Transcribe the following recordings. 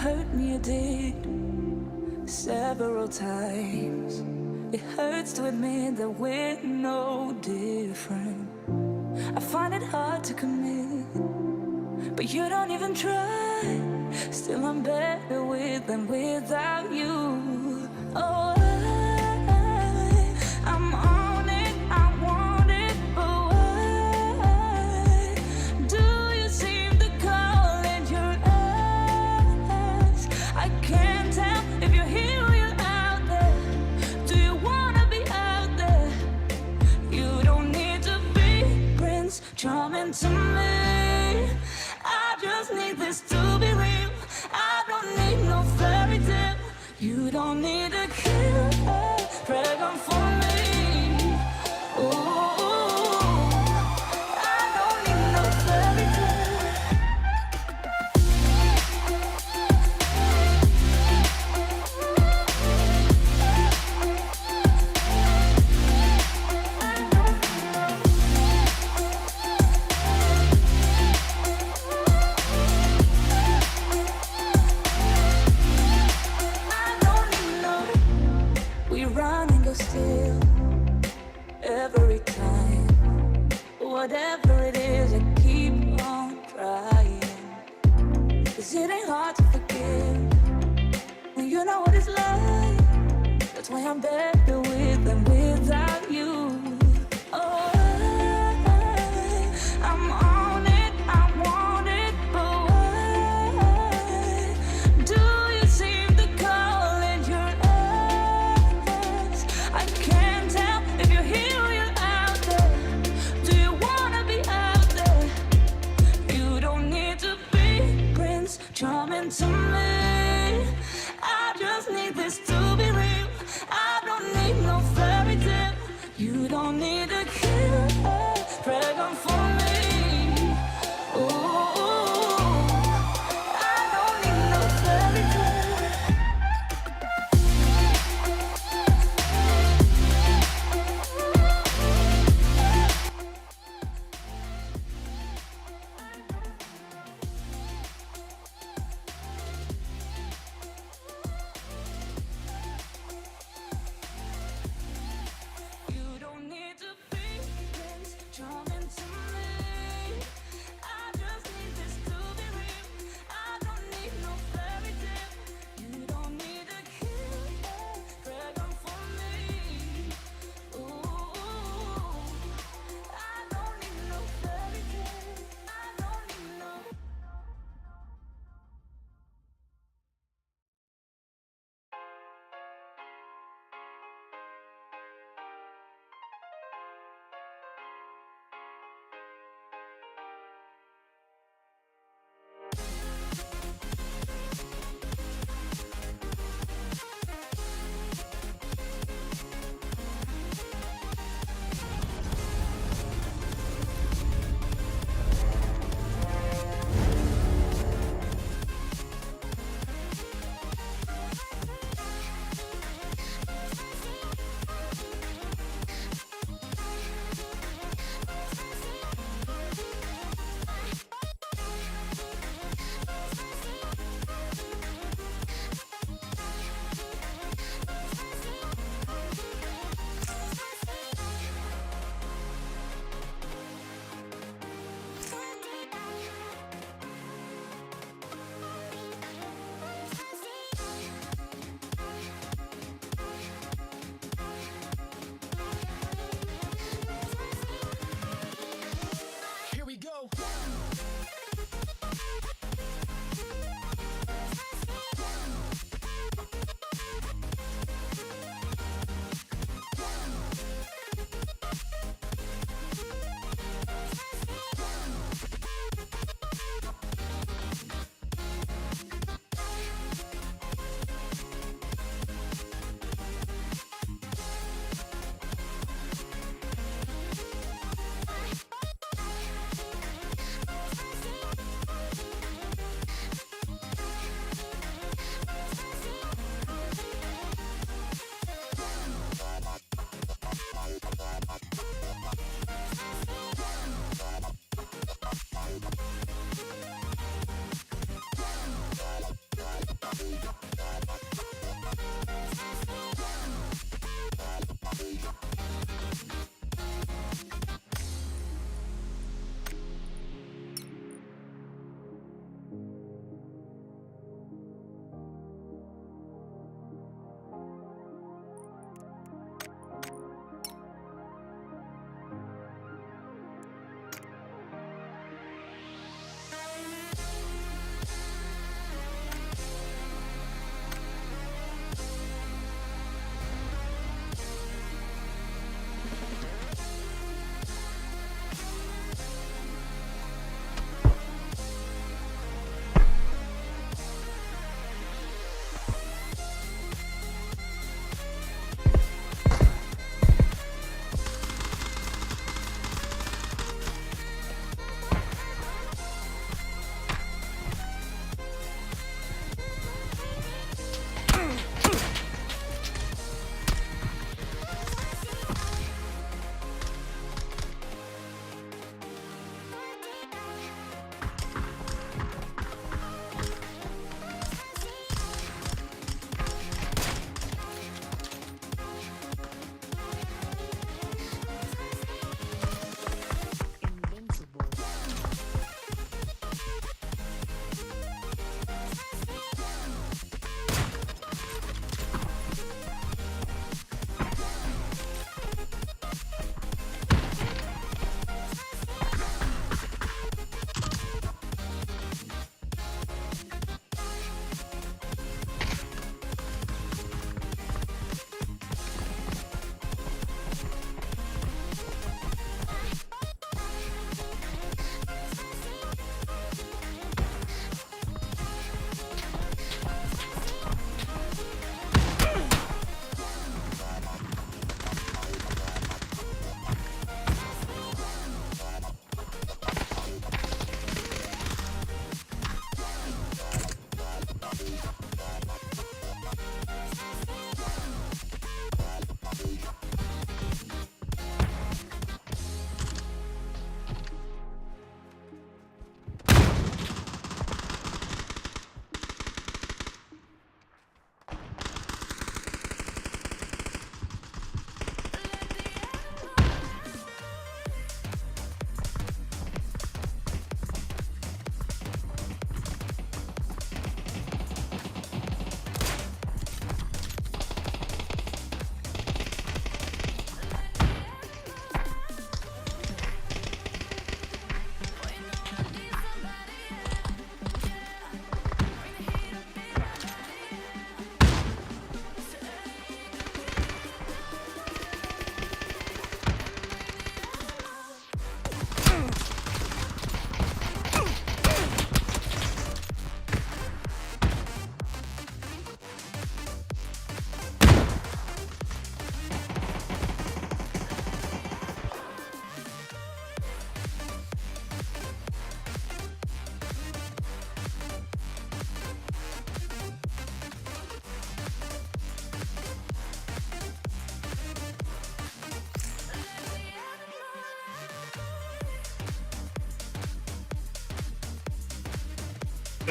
hurt me, you did, several times. It hurts to admit that we're no different. I find it hard to commit, but you don't even try. Still I'm better with than without you. Oh, I'm on it, I want it, but why do you seem to call it your eyes? I can't tell if you're here or you're out there. Do you wanna be out there? You don't need to be Prince Charming to me. I just need this to be real. I don't need no fairy tale. You don't need a kill a dragon for me. Ooh, I don't need no fairy tale. Still, every time, whatever it is, I keep on trying. 'Cause it ain't hard to forgive when you know what it's like. That's why I'm better with than without you. Oh, I'm on it, I want it, but why do you seem to call it your eyes? I can't tell if you're here or you're out there. Do you wanna be out there? You don't need to be Prince Charming to me. I just need this to be real. I don't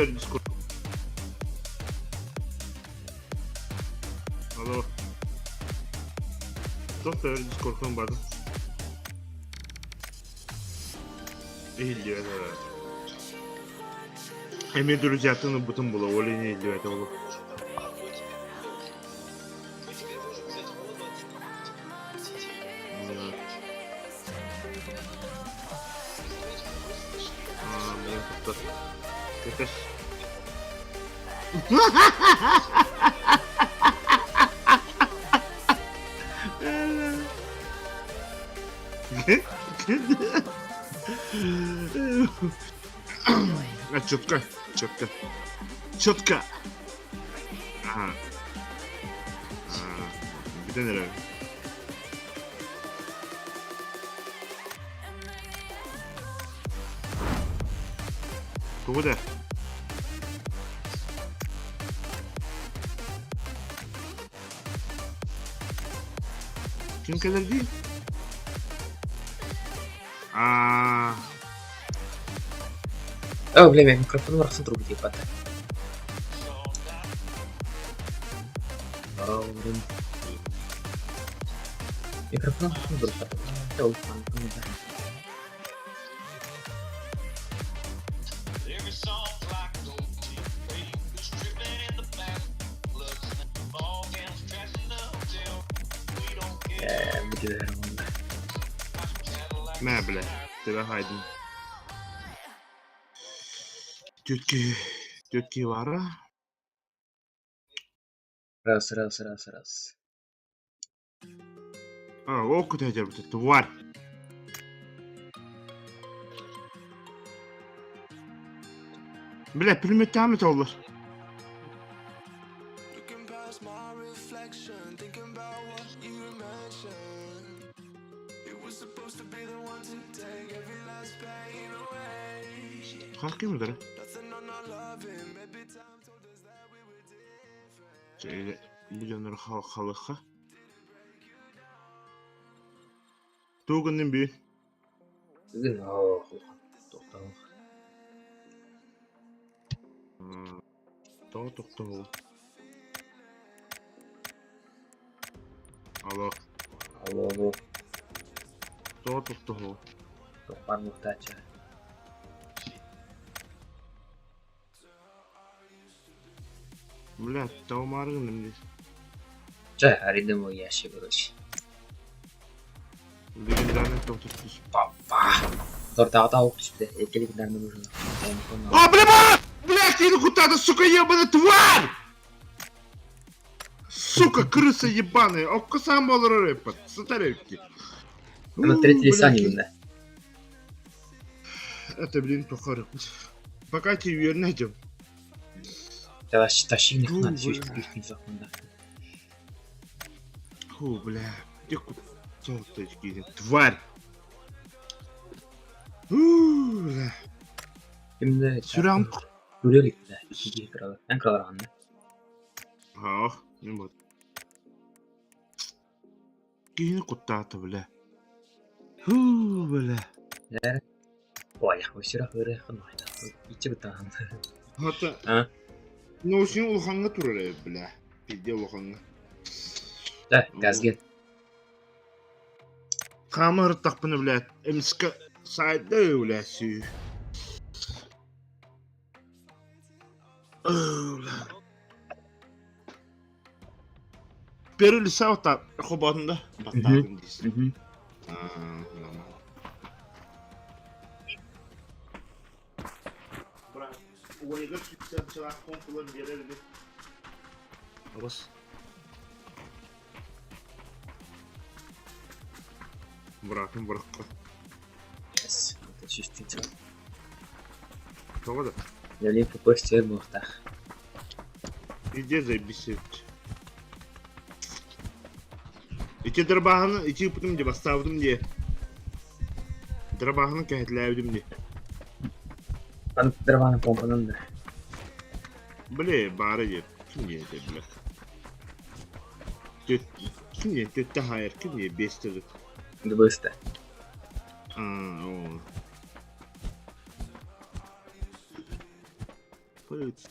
öyle Discord. Alo. Çok da öyle Discord'um vardı. İyi diyor da. Emir duracağını bütün bula. Öyle ne diyor da olur. Yeter. Четко, четко, четко. Ага. Bir de nereye? Kuvvet. Kim kadar değil? Oh, блин, микрофон langsung terbuka patah. Oh, mikrofon langsung terbuka. Jauh banget. Begitu herhalde. Meble. Tebe haydın. Tütki var ha? Ras. O kutacak bir tütü var. Bile primet demet olur. Kalkayım mıdır? Şöyle milyonları halka. Doğunun bir. Oh, doktor. Doktor. Alo. Doktor. Doktor muhtaç. Блядь, tamam argınım diye. Hari ini mau ya sih terus. Legendarный doktor. Papa. Tahu işte. Ekeli giderme bu. Блядь! Блядь, я куда-то, сука, ебаный тварь! Сука, крыса ебаная! Окко сам был рэпа, сатаревки. На третий лисан именно. Это, блин, похоже. Пока тебе найдем. Тащи их надо, все их не законно. Фу, бля. Где точки, тварь! Бля. Şimdi Sürem. Görüyoruz de. İkinci kralı. En kralı anne. Ah, ne bu? Yine kuttata bile. Bile. Nerede? Vay, bu sıra böyle kanaydı. İçi bir tane. Hatta. Ha? Ne olsun ulhanga turur bile. Pide ulhanga. Da, gaz gel. Kamera takpını bile. Emska sayda öyle sü. Pero lisa ota kubatında battağın değilsin. Bırak. Oyga çıksa çırak kompuları gelebilir. Bas. Bırakın. Yes, это чистить. Того да. Я лень попасть в бухтах. Иди заебись. İki dırabağını iki yapıdım diye bastırdım diye. Dırabağını kehitlerdim diye. Ben dırmanın pompanın da. Bile bari ye. Kim yedi bile. Kim yedi? Dötte hayır. Kim yedi? Bestirdik. Dubısta. O. Pıt.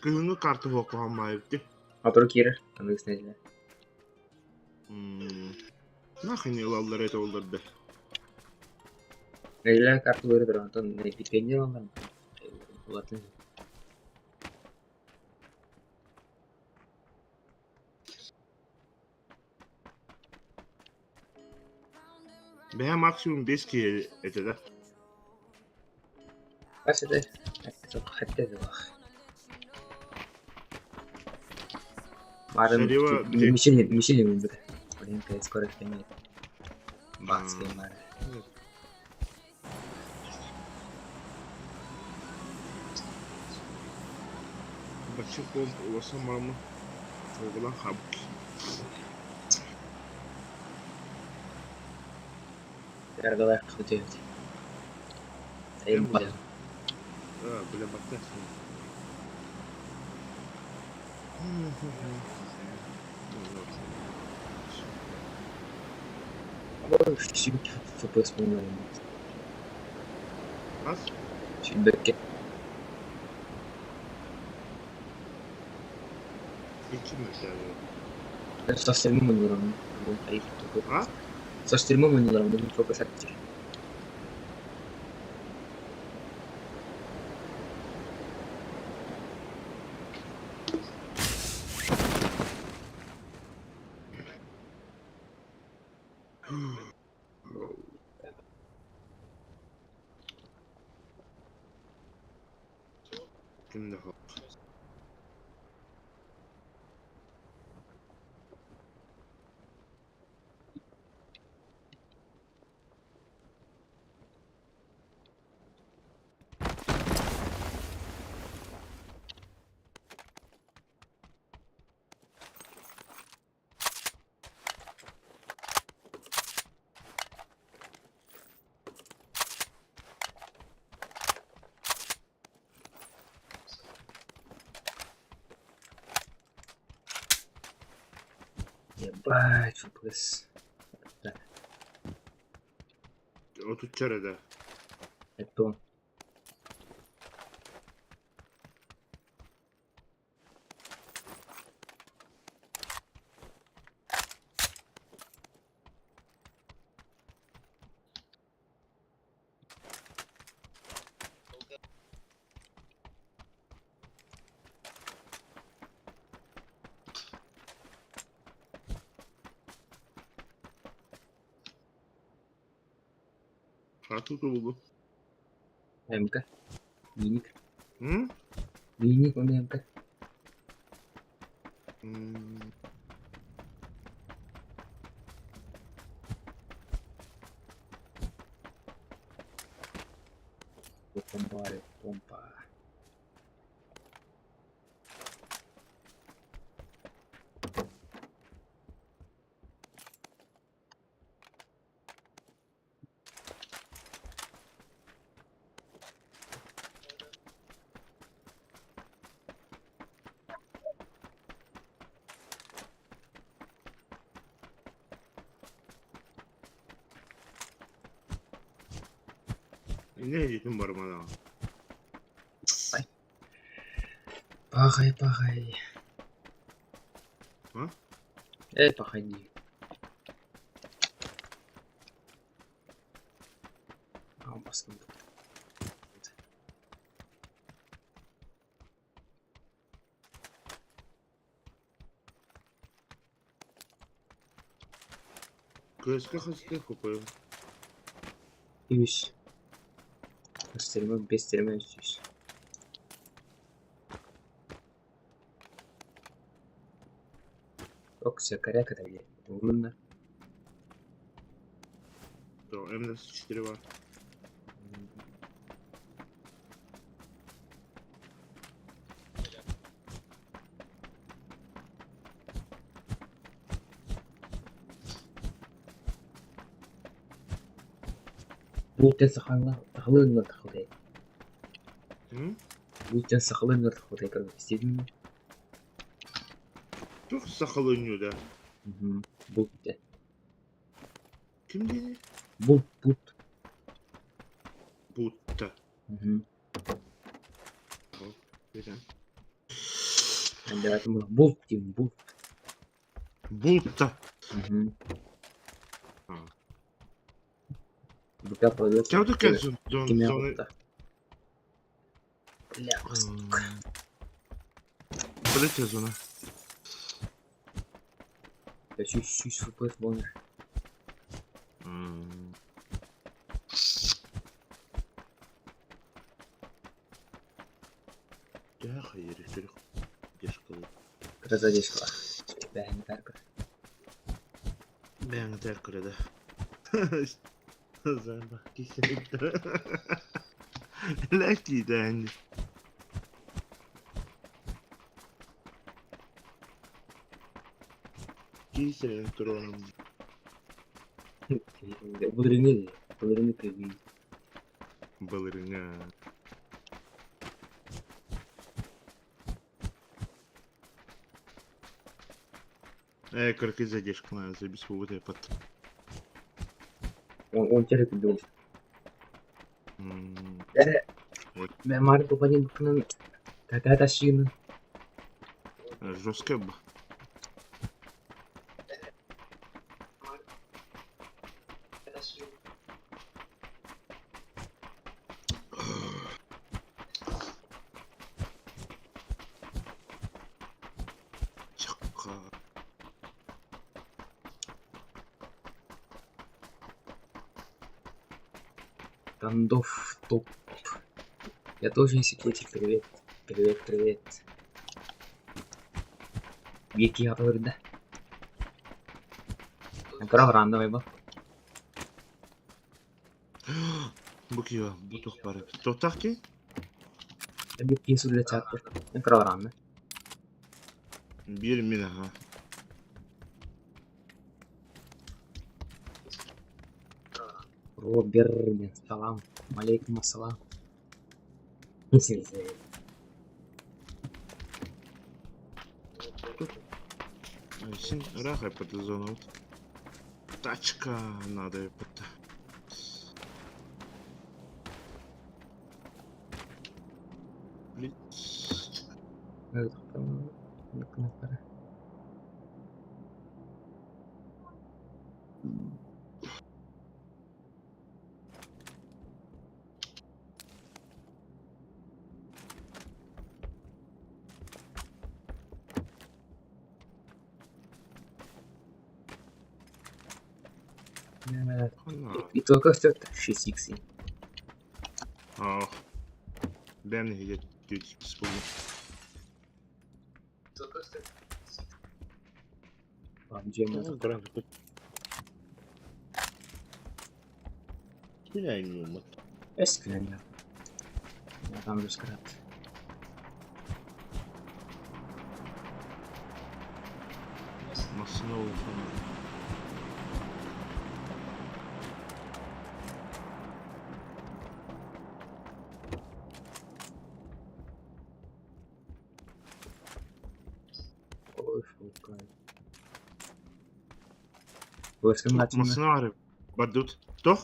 Kızını kartı okuhamayıptı. Hatırı kirir. Anı üstüne. Nahın yılallar et olurdu. Neyler kartı böyle bir antan. Ne bitkenler onlar mı? Ulatın. Beha maksimum 5 kişi etede. Kaç ede? Hatta de bak. Varın Seriva Mişil yemin bir de. Oraya PS korek demeyi. Box game var. Bakıp ol olsam var mı? Oğlan kabuk. Yargılar kılıcı. Sayın bak. Böyle bakarsın. Ama şimdi futbol sporunu Nasıl? şimdi bekle. İki mesela. Saçlarımı mı oynuyorum? Hayır. Ha? Saçlarımı mı oynuyorum? Benim çok eserttir. Kim daha? Ебать, FPS. O tutacak eder. Это он. Kartı da buldu. МК. Виник. Hı? Виник, он МК. Помпа. Ne yedim barmadan? Пахай. Ha? Пахай не. Баскın. Kıska hızlı kopuyor. Yüz. Gösterime, besterime yüz. Yoksa kare kadar gel. Bununla. Tamam, hem de sıçtırı var. Bu yüzden saklanır takılıyor. Hı? Bu yüzden saklanır takılıyor. Görmek istedin mi? Çok sakal oynuyor da. Bu yüzden. Kim dedi? Бут. Будто. Угу. Берем. Давайте мы бут дим, бут. Будто. Угу. А. Бутя плывет. Чего таке Кимя зони? бута. Бля, Полетя зона. я чуть-чуть суплив бонер. Я хайır çocuk. Yaşkalı. Красавичка. Бәйін тәркір. Ben terkırede. Sen bak kesinlikle. Lekiyden. Kesinlikle turun. Балерини привіт. Балерина. Кыркы задержка на забить поводы под. Он терек идет. Дәрі, Вот. мен мары попаден бұқынан тәтә шиыны. Жесткая бы. Чака. Тандов топ. Я тоже из секретик, привет. Привет. Вики аталырда. Программа давай ба. Bu ki ya, bu çok var. Totak ki? Вики судля чаттыр. Программа. Bir mine ha. Роберт, салам. Алейкум ассалам. Син рахай под зону. Вот. Тачка надо под. Блиц. Ana. И только все 6х. Ah. Ben de hediye buldum. График. Меня не умат. Эсквилен. Я там раскрат. Маснову. Ой, шукай. Флешка начинена. Маснову. Бадут. Кто?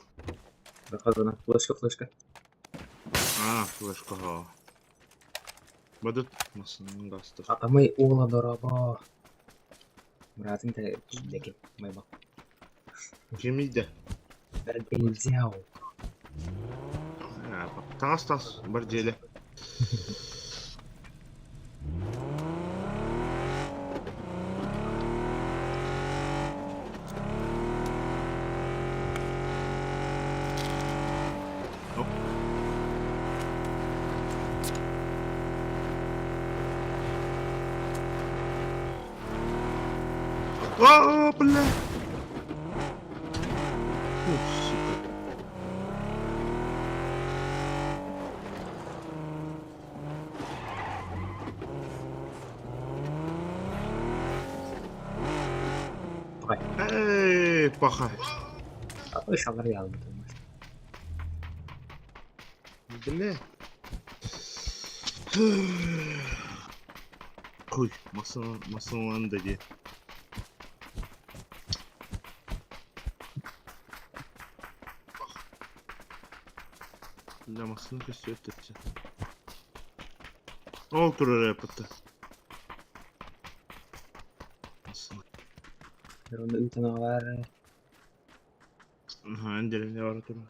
Доходана. Флешка. А, флешка. Бадут. Маснову гастов. Атамай ола дораба. Братин те деке. Майба. Кемиде. Бәрден взял. Тас. Барделе. О, бля. Ух, сука. Пахай. Эй, пахай. А то еще варьял. Бля. Ой, масаланdı diye. Lamasını kesiyor ettireceğim. Oturur yapıttı. Nasıl? Onda 3 tane var. Aha, indirin ne var oturur.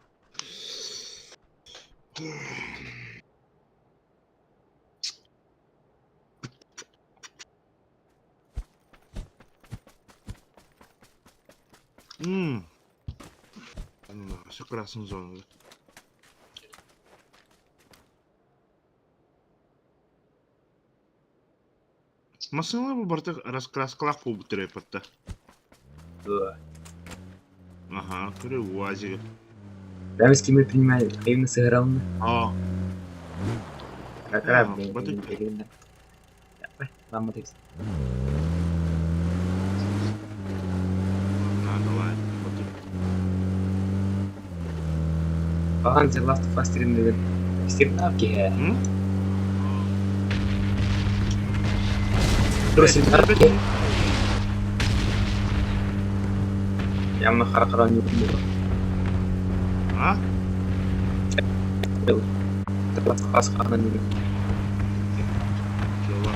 Все красную зону. Масыла bu barda раскрасклах bu трепорта. Да. Ага, курю УАЗик. Прямо с кем мы принимали? Именно сыграл на. А, Как раз, блин, вот это. перед. Давай, вам отец. Давай. Falan The Last of Us stream'de stream'de ki. Terus stream'de. Yang nakakaroon yung dito. А? The Last of Us kanan dito. Чего?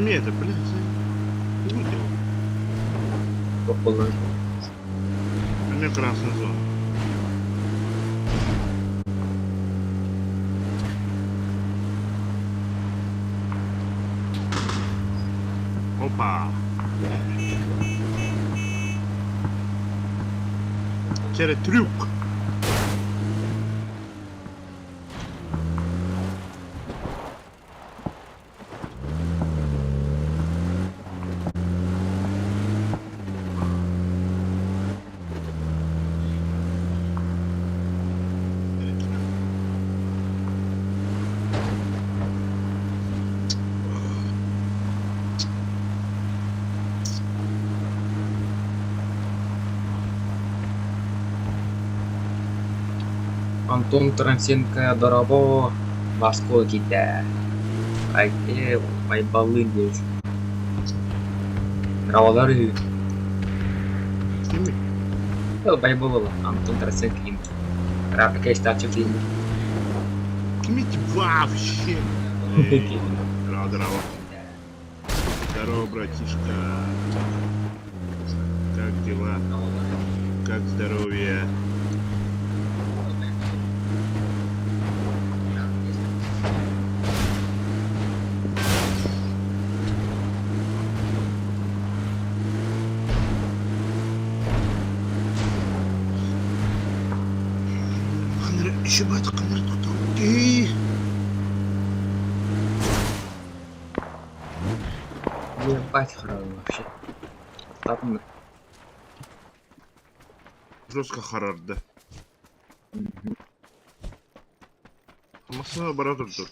Это, блин, вылетел. Популар. У меня красная зона. Опа. Через трюк. Антон Тарасенко дорого Баско kita. Кайте байбалы здесь. Равалары. Снимай. Байбалы Антон Тарасенко им. Рапа кайста чуфин. Кмите вообще. Здорово. Здорово, братишка. Как дела? Как здоровье? Еще бы это камера тут. Окей. Ебать хорошо вообще. Ладно. Жестко харар, да. Масса оборотов тут.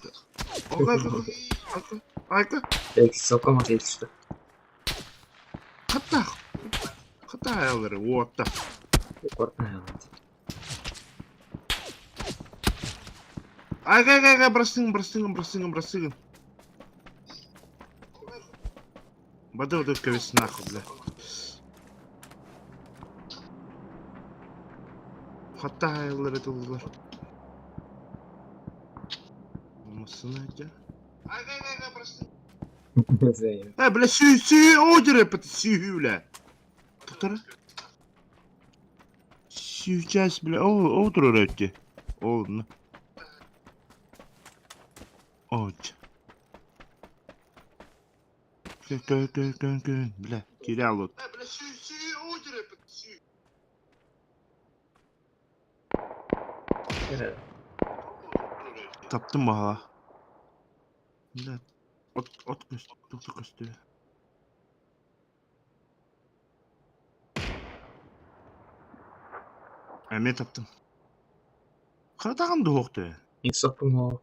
Айка. Соком ответить что? Хата. Хата, Эллер, вот так. Рекордная. Ай, бросыган. Бады вот только весь нахуй, бля. Хата, Эллер, это угла. Масына, я. Бросыган. Бля, сүй, одеры, сүй, бля. Который? Сүй, часть, бля, утро рэти. Олдно. От. Бля, терял вот. Бля, сүй, одеры, сүй. Таптым бағала. Бля, от көсті. Мен таптым. Қартағанды оқты. И соком о.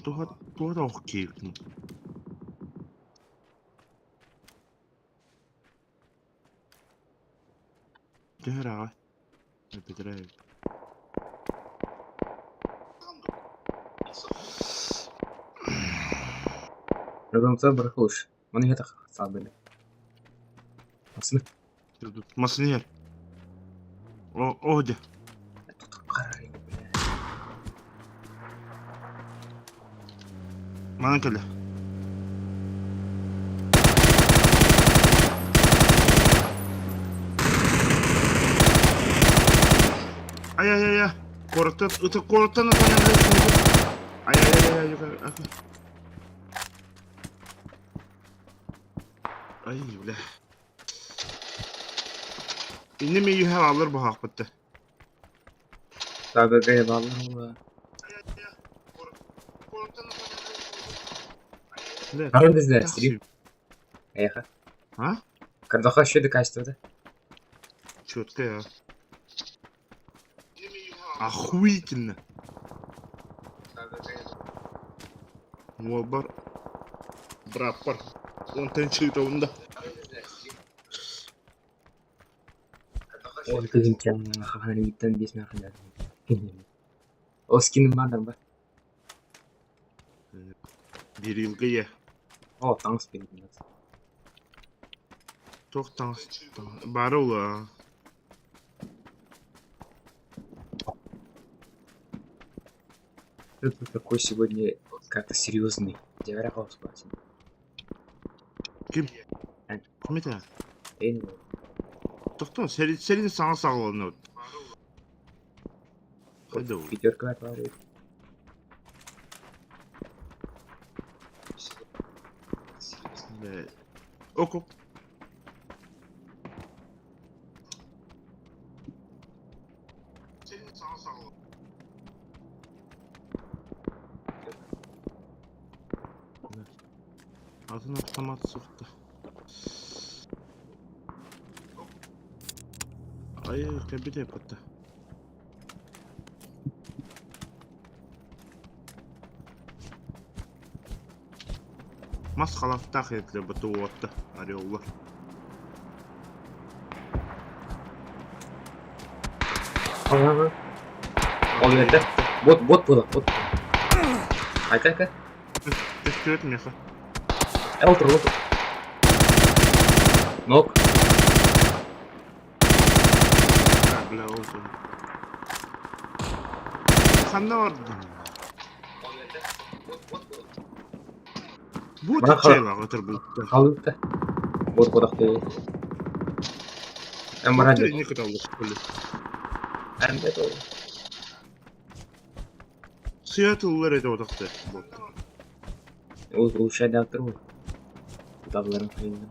Туға да оқ кейіктің. Дөхір аға. Бітірәйік. Рыбамца бырахылыш. Маны ятак сабылы. Масыны Masını yer. O hadi. тутуп карар. Bana gel. Ay. Korktan, korktan Ay. Ay bile. İndi mi yuha alır bu hak bitti. Сабыгай баллар. Кары бізде стрим. Аяха. Ha? Кардаха шеды качествода. Четко я. Охуительно. Вот бар. Браппар. Он тенчит онда. Ол тегин кем хаханы биттен 5 мәрхәлә. О скиним бар ба? Bir yılgı ye. О, таныс бенин. Тоқтан. Бары ула. Ты такой сегодня как-то серьезный. Девара хаус платит. Kim? Ben. Kim ete? Эн. Тоқтан. Senin sana sağlanıyor. Hadi oğlum. Пятерка отваливает. Evet. Oku. Senin sana sağlanıyor. Adın avtomat sıktı. Ay, bir de yapıttı. Mas kalafta akıtlı bu tuvatta. Arıyorlar. Ага. Ол жерде бот болады, бот. Айка. Теşekkür etmiyor. Отыр. Нок. Bla olsun. Sende vardı. Bu Bana şey var otur bu. Қалыпты. Бот бодақтай. Эмбара Ne kadar olur böyle. Әмбет ол. Seattle'lar ede odakta. Ол шайда отыр ғой. Дағларын қиынды.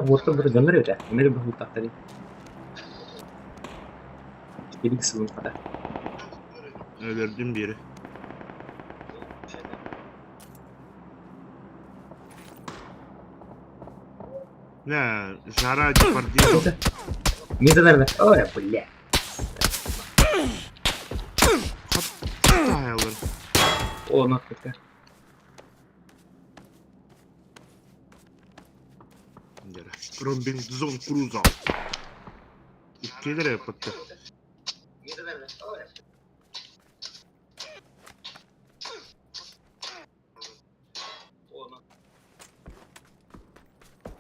Ботты бір дәмір еді. Емелі бір ұлтақта дейді. Келік сылын қада. Öldürdüm biri. Ne? Jara Depardieu. Медаларда. Ой, бля. Hatta ayarlar. О, нақпетті. Robinson Crusoe. İlkeleri yapıttı.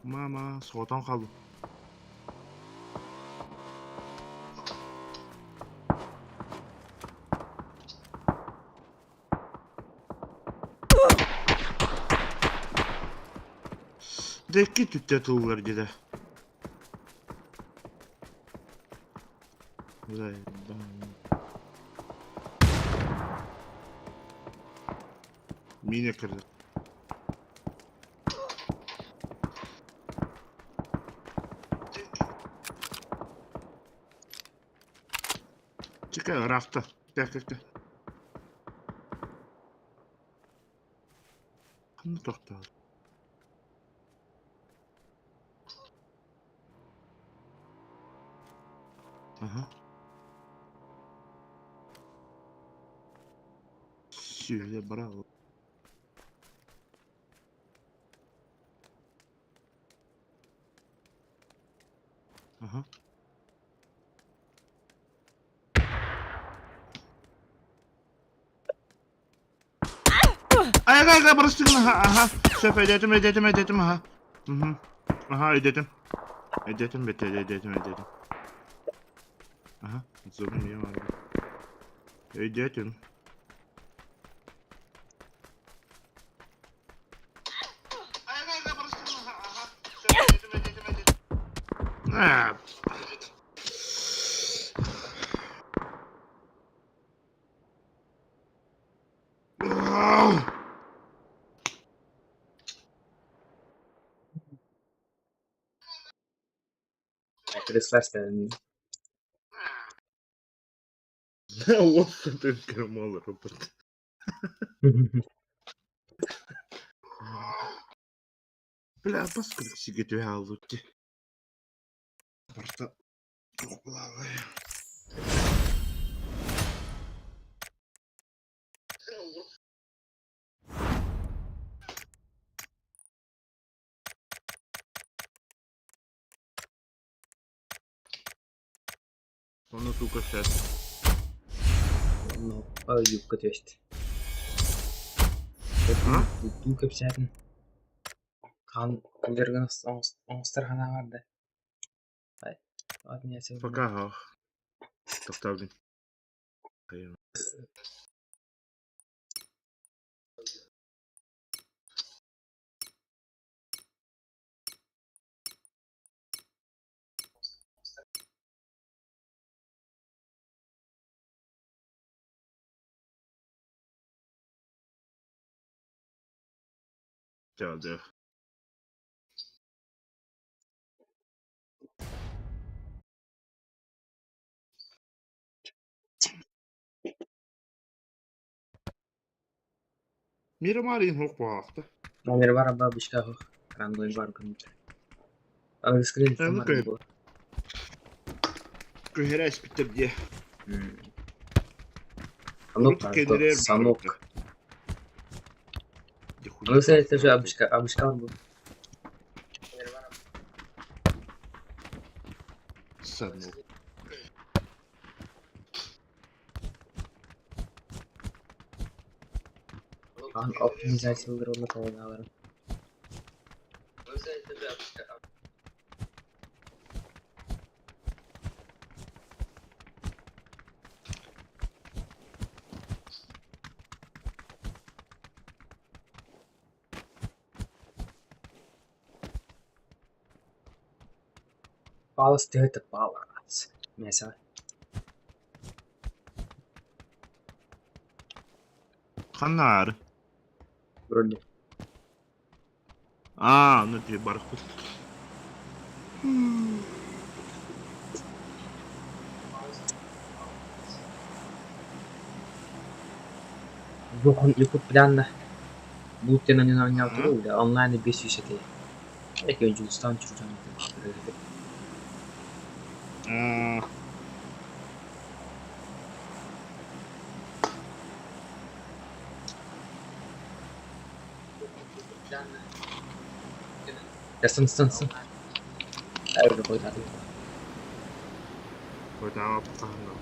Mama, soğuktan kaldım. Dekki tüttetullar gide. Güzel. Mine kırdı. Çıkar rafta. Gel. Kanı toktu. Aha. Şöyle bravo. Aha. Ay barıştık mı? Aha. Şef ededim aha. Hı hı. Aha ededim. Ededim. Aha. Zorun niye var? Ededim. Ay barıştık mı? Aha. Şef ededim. Ha. Arkadaşlar sevindim. What the крымал робот. Бля, поскольку себе алуки. Просто плаваю. Он сука сейчас. Ну, юбка то есть. Bütün köpçelerin kan kıldırgın oңыстырғаны vardı. Ay, hadi neyse. Пока ах. Тоқтаудың. Қиын. Geldi. Миромарин хоқ бағақты. Номер var ama bir şey yok. Random var günde. Ama screen Hem var de bu. Көйерәс бітіп де. Санок var. Санок. Ну, это же обышка был. Санок. An optimizasyonları onu koyuyorlar. Palace это Palace. Mesela. Қанар. Вроде. Ну тебе барық бұл. Yok planla. Bu temenin oynatılıyor da online 500 şey. Belki öncüsü çıkacağım. Стансын. Öyle koyalım. Қойдава бұққанға.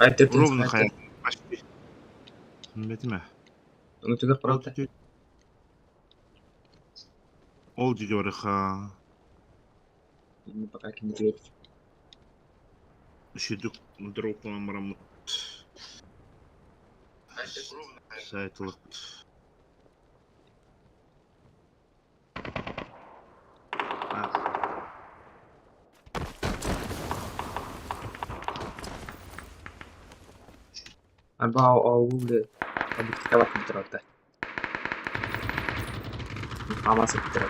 Ровно қайын. Почти. Білмеді ме? Onu tüge kuraldı. Ол деге барыға. Şimdi пока kim diyor. Үшедік дропынан барамын. Сайтылық. Alba oğlu abi kitap bitirdi. Ama bitirdi.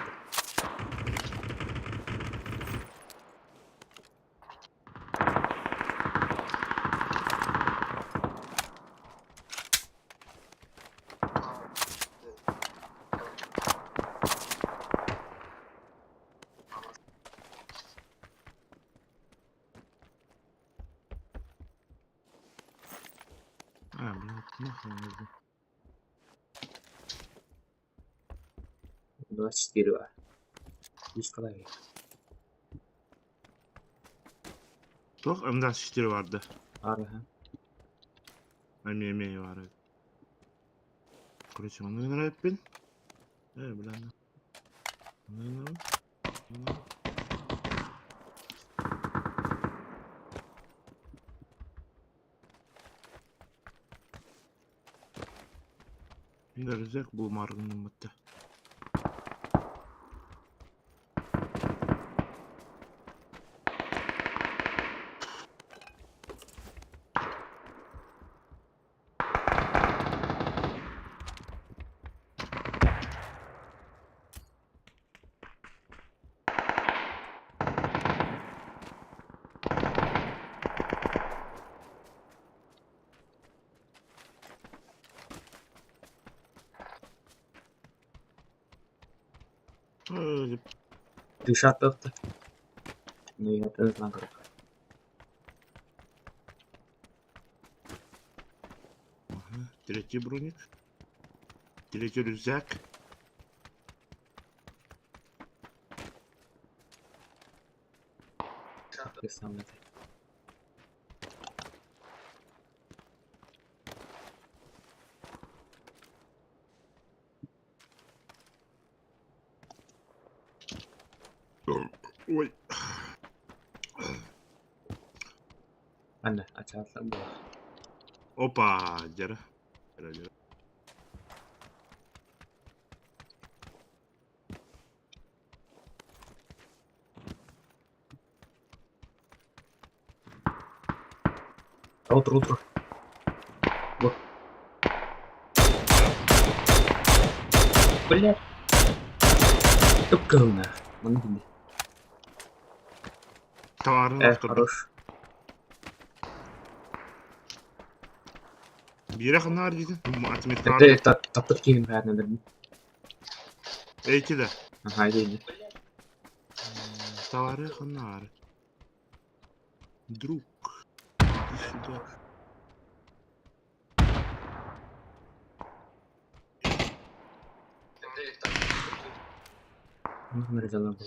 asistleri var. 100 kadar ya. Çok hem de asistleri vardı. Harbi ha. Hem yemeği vardı. Kuruşum onu hep bin. Evet bilen. Görecek bu margının mıttı. Öyle. Dışarıda attı. Ne yaptınız lan kırık? Третий броник. Третий рюкзак. Kesinlikle. Ой. Ben de açarsam da var. Опа. Дера. Дера. Otur otur. Bu. Блядь. Çok kılına. Bana şimdi. Товарını Evet, attırdım. хорош. Bir yakın var dedin. Atmet var. Bekle, tatlık gelin ben ne dedim. İki de. Haydi indi. Товары ханар. Друг. Иди сюда. Bunları canlar bu.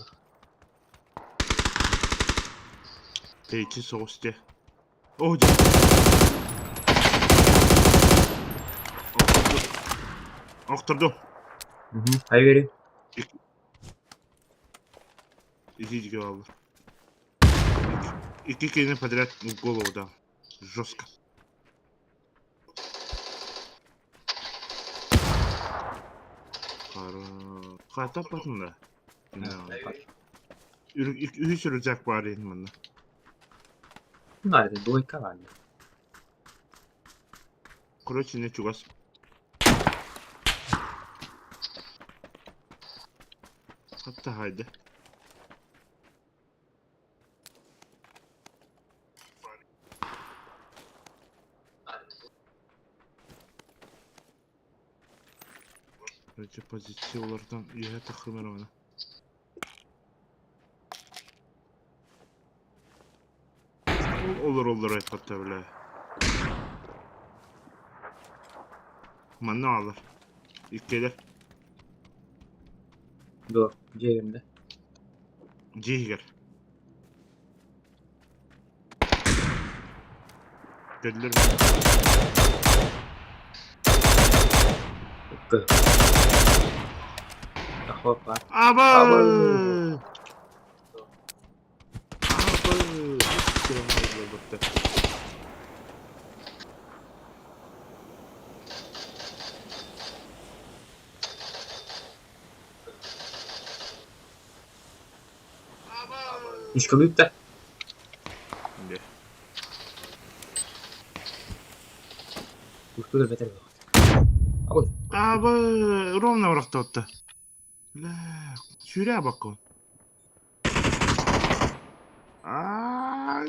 T2 soğustu. Oh canım. Aktırdım. Hayır vereyim. Идите голову. И кикай подряд в голову, да. Жестко. Kata yapmadın da. Ne üç sürücek var benim bunda. Bunlar da doyka var ya. Короче, не чугас. Hatta haydi. Önce pozisyonlardan iyi takılmıyor ona. Olur hep hatta bile. Aman ne alır? İlk gelir. Dur. Ceyimde. Ciğer. Geldiler mi? Kıl. Hop var. Aba! Aba! İş kalıyor da. Şimdi. Usta da beter. Al. Aba! Ровно враг отты. Бля, şuraya bak o. Ay.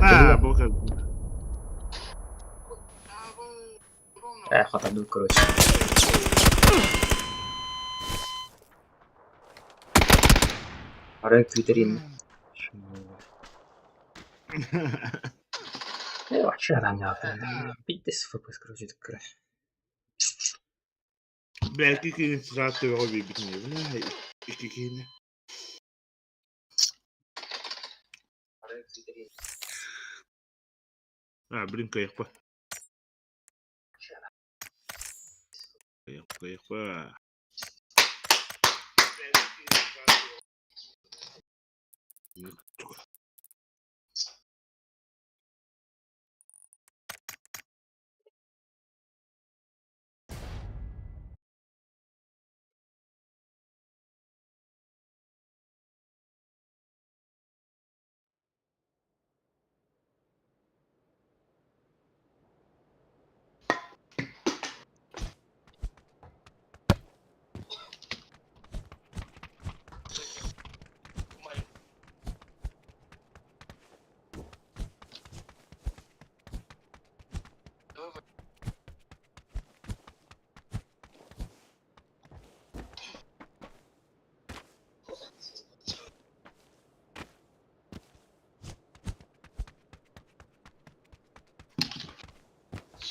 Ha, bu kadar. Хата, короче. Рэнк Твиттерин. Eyvah. Че adam yaptı? Bitti 0 kırıcı tıkkırı. Belki ikinci saatte o bir bitmeyebilir. İkinci. Ha, brinca yapma. Yapma.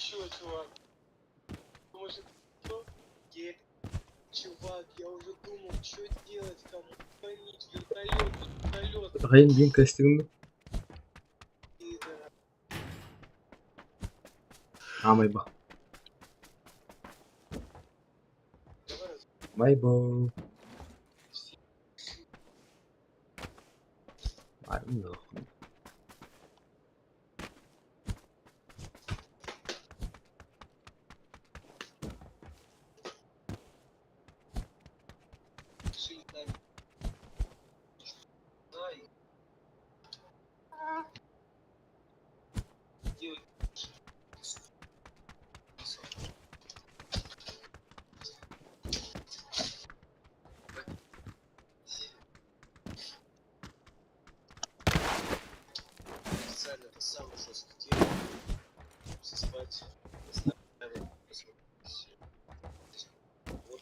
Чё, чувак? Может, что? Чувак, я уже думал, что делать, кому звонить, вертолет. Bakayım bin kastırım mı? И, да. Amay bak. Давай, Bye bye. Var mı yok? решили нами. Дай. Делай. Специально это самый жесткий день. Все спать. Оставим. Вот.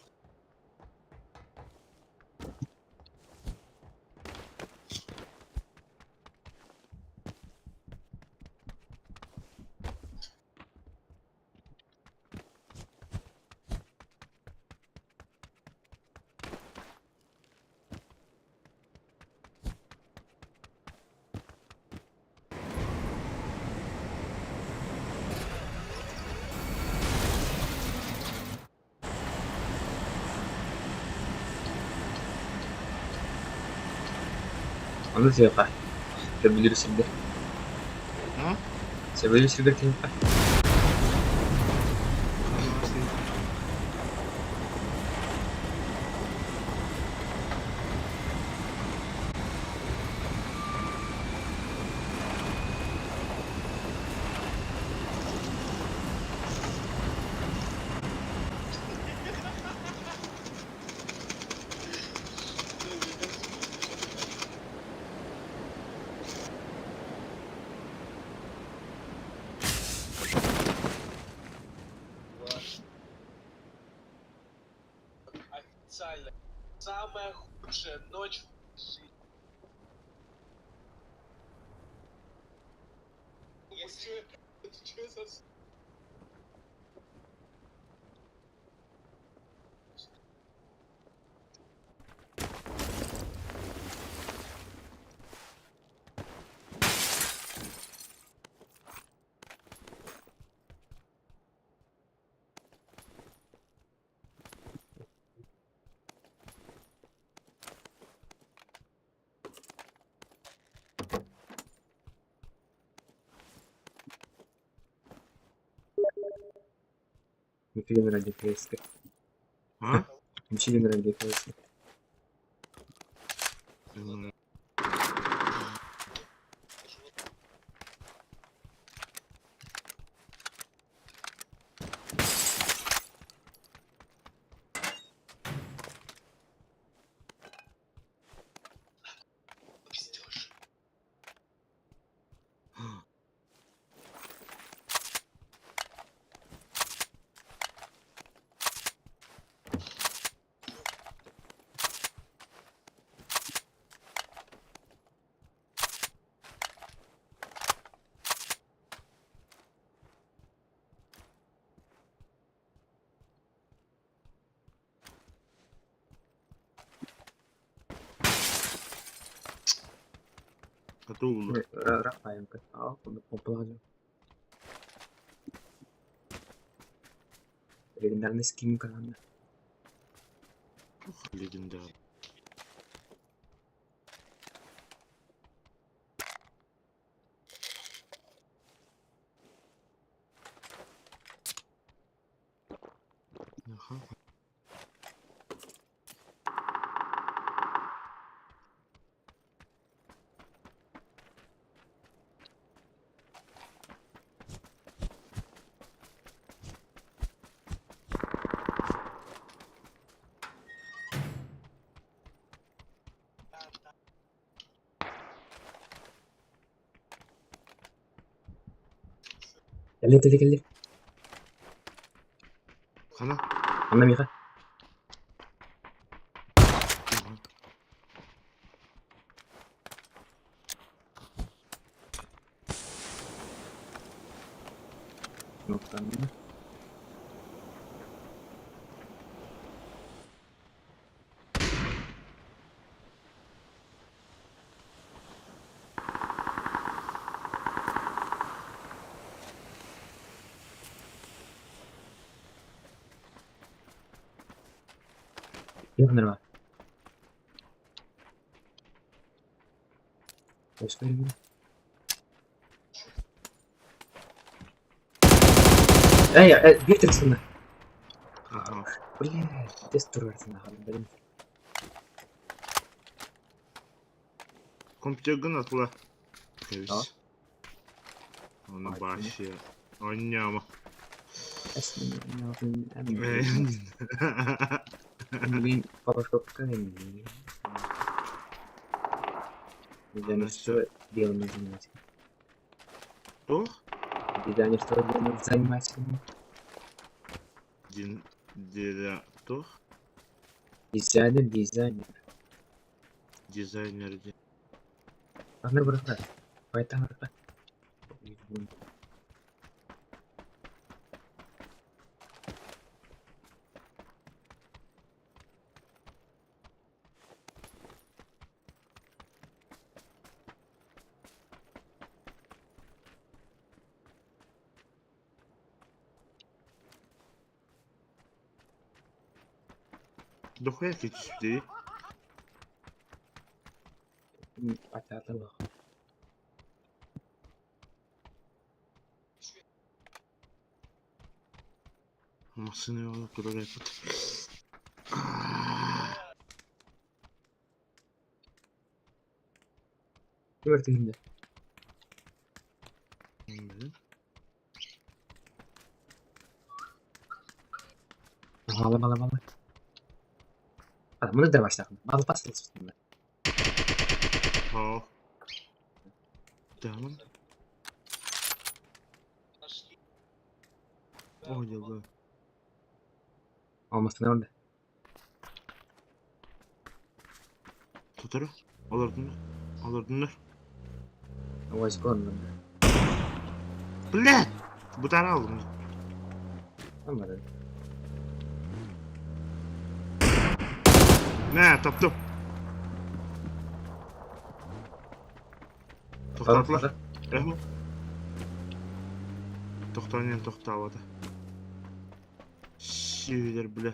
Onu siapa? Terbeli sudah. Ha? Sebeli sudah kenapa? Официально. Самая худшая ночь в жизни. Это чё за... Нифига ради КСК. Ha? Нифига ради КСК. Hmm. Пиздёж. Katı olur. Rafael kan. Onu pompalacağım. Elinden kim kanalında. Halledin abi. Aha. Geldi. Kana. Anla Mika. Noktan. Yok var. Başka bir şey. Bir tırsın. Aha. Блин, тестер versin abi benim. Компьютер atla. Tamam. Evet. Onu başı. Oynayama. Aslında ne yapayım? Bugün Photoshop'ta deneyim. Дизайнерство делаем заниматься. Что? Дизайнерство делаем заниматься. Директор. Дизайнер. Дизайнер. Anlar bıraklar. Baytan bıraklar. Дохуя geçti. Açarlar bak. Masını yola kura yapıp. Kim verdi şimdi? Malı. Adamı da başladım. Malı pas geçtim ben. Ha. Tamam. Oh ya bu. Olmasın ne orada? Tutarı. Alırdın. O başka olmadı. Bleh. Bu tane aldım. Olmadı. Ne taptım. Toxtatlar. Ehmi. Toxtanyan toxtavadı. Şiirler bile.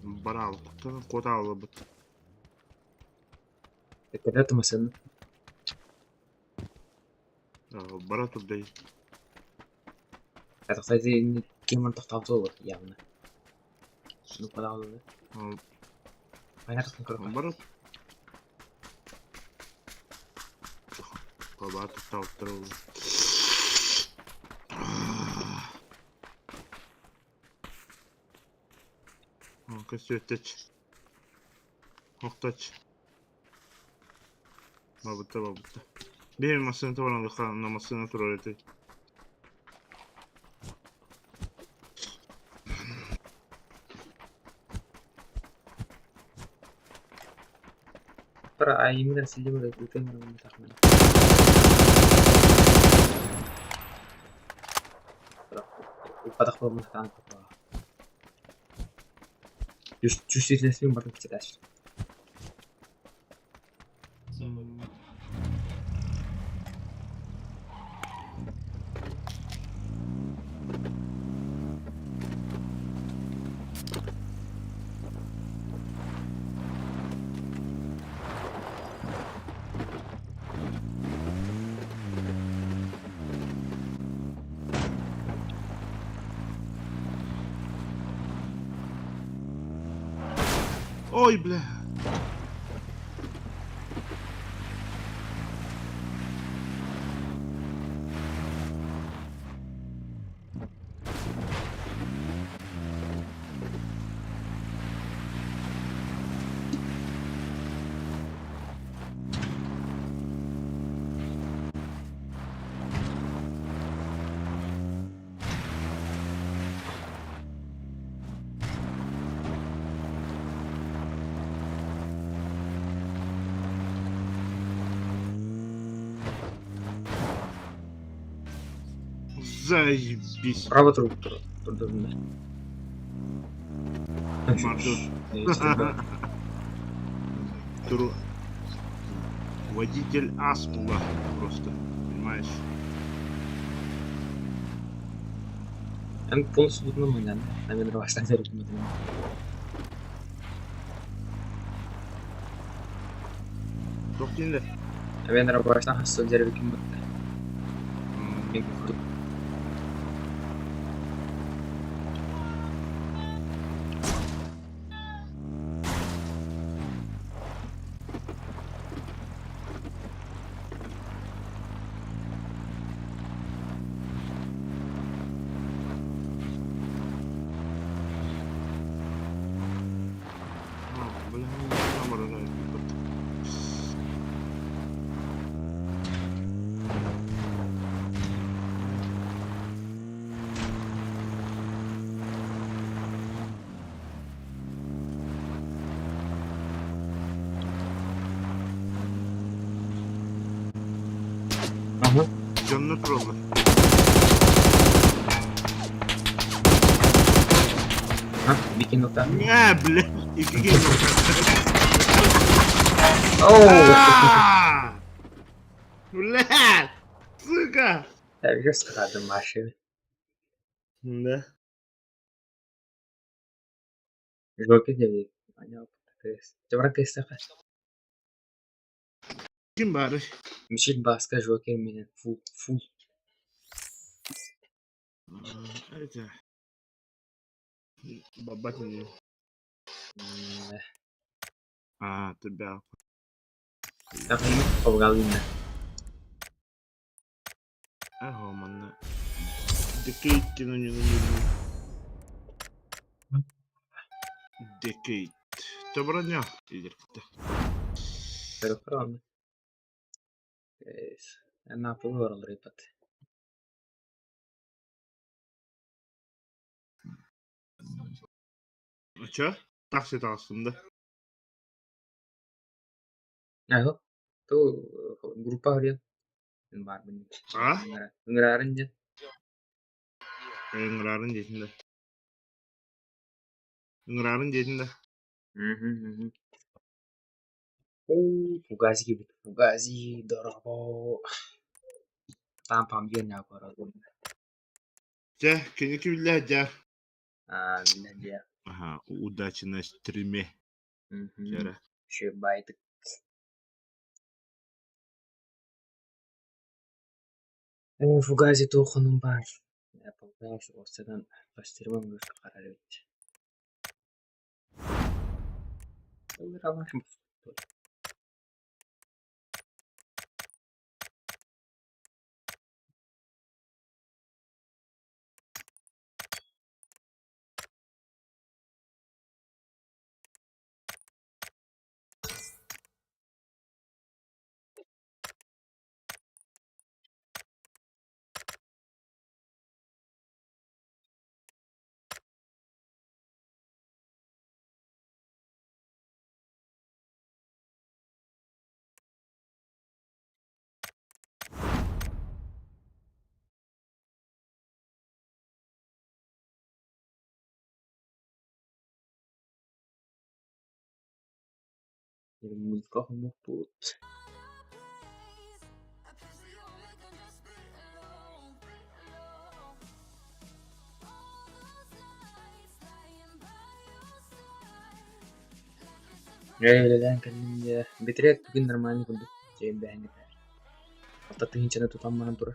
Bravo. Kota alıp. Tekrar atmasın. Bara turday. Atasaydı kim tahtavda olur yani. Şunu kadar olur. Hayatın kırık. Bara. Baba toxtavadı oldu. Köstöteç. Hoktaç. Babıtta. Benim masını torandı kanına masını turarete. Para ayımı da sildi böyle ülkenin takımını. Patak olmaz kanka. Just resmi bakın kitler. Ой, бля. Заебись. Право труп durduğunda. Маршрут. Değiştirme. Туру. Водитель Аспула просто, понимаешь? Ben bunu судном oynadım. Ben baştan seyretmedim. Çok değil. Ben baştan hasta bir kim baktı. Ben kurdum. Бля, камера. Aha. Canını kırıldı. Ha, bikin nokta. Ne bля, iki kez Oo. Бля, сука. Ya göz çıkardım başı. Да. Joker dedi. Anya patates. Coba kesek. Kim bari? Mişil baska Joker minin full. Это. Бабатин. А, тебя. Takayım kavgalıyım. Ага, манна. Декейт, ну не нужно. Декейт. Доброго дня, лидерка. Böyle karanlık. Ne yapılır oraları ipat. А чё? Такси aslında. Ayo. Tuh grupa harian. Var benim. Ah? Ngerarin aja. Ngerarin jadinya. Ngerarin jadinya. Oh, Fugazi gibi. Fugazi, Dorabo. Tamam dia nyapa orang. Jah, kayaknya bilang aja. Ah, bila dia. Ага, удачи на стриме. Жара. Шибайт. Fugazi tuh konum var. Ya Fugazi ortadan bastırma mı karar verdi. Olur ama. Música como puto. Öyleden kendince bitirek bugün normalini bulduk. Şeyin beğendik. Atatürk'ün içine tutan bana durur.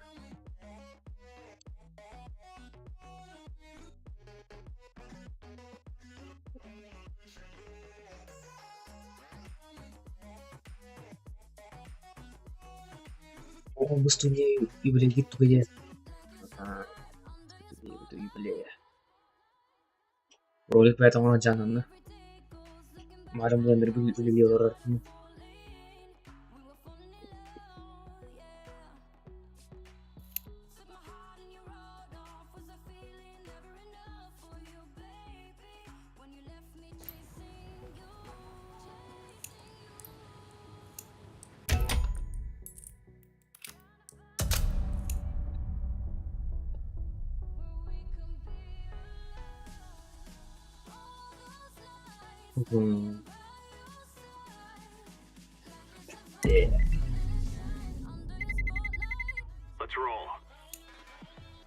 О, мы студия юбилей gitu aja. Itu юбилей ya. Ролик поэтому он жанрында. Марым bilan bir юбилей olur.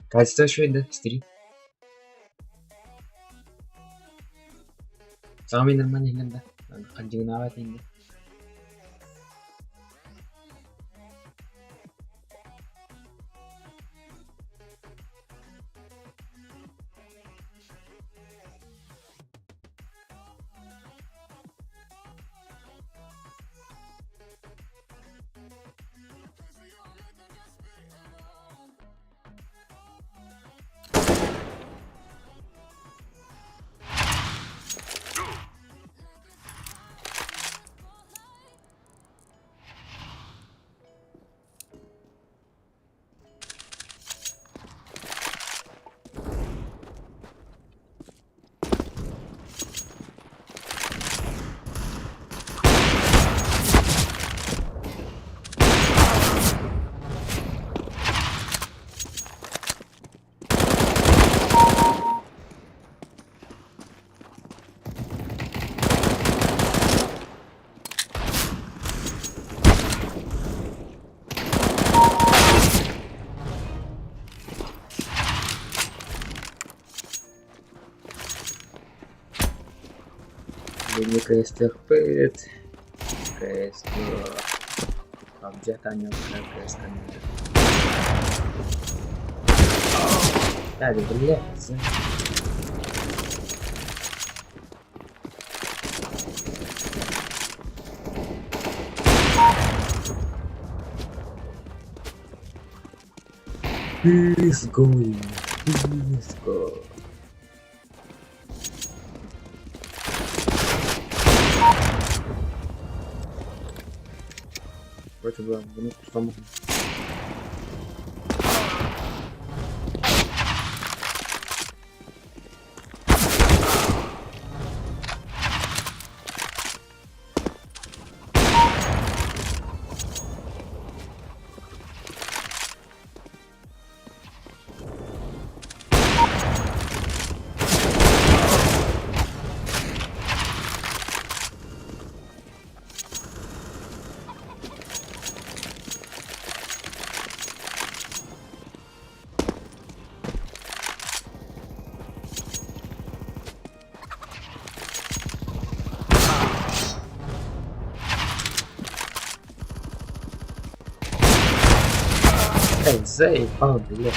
Kaçta şöyle stream. Sama nirmani hilanda. Kanjing nawa tinggi. Ini KS terpet. KS objek tanya KS kan. Hadi buraya. Let's go. Let's go. Coba bunu tutamam. ازاي اه بالله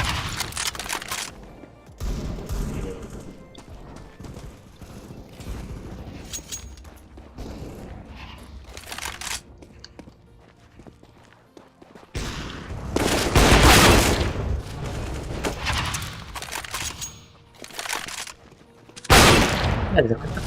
هذا كنت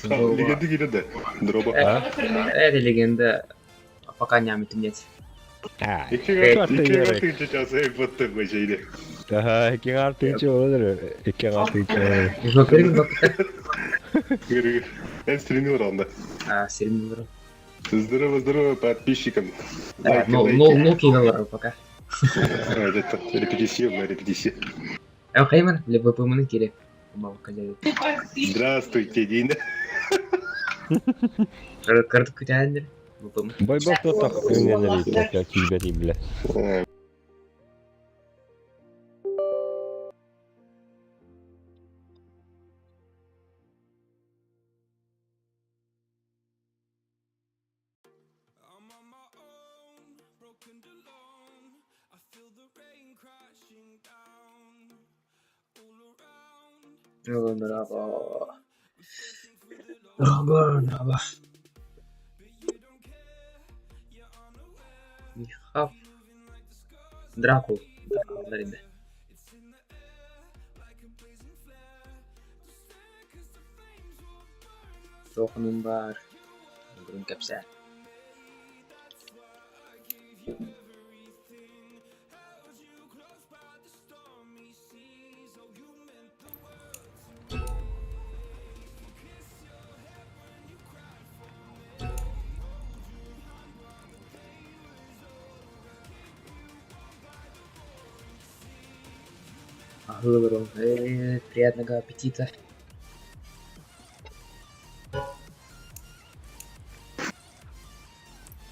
Легенда гильда. Дроба. это легенда пока не амитнет. İki katı yaptı bu şeyde. Daha iki artınca olur. İki artınca. Bakırım bak. Гыры. Ben stream'i var onda. Сильно. Здорово, подписчикам. Ну кинул пока. Это репетиция. Хайман, либо по мне кире. Мало коллег. Здравствуйте, Дина. Кырдык күтәндер. Бупым. Бойбок тотак күнгенер итек я килбери биле. Merhaba. Merhaba. Михав. Дракул. Дракулдар инде. Тоқыным бар. Бүгін кәпсә. Говорю, приятного аппетита.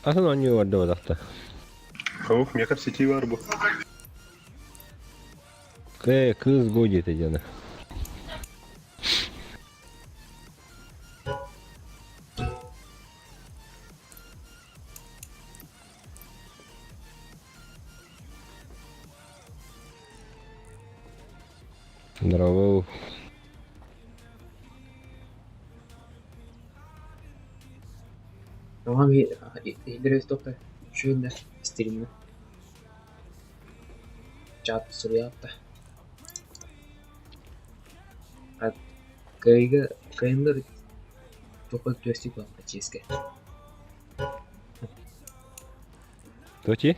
Aslında oynuyor vardı o dakta. Хаух, мне как сети var bu. Kız будет canı. Здорово. Tamam, ileri stopta. Şöyle stream'ini. Chat soru yaptı. Kayınlar çok gösterip yaptı çizgi. Точи?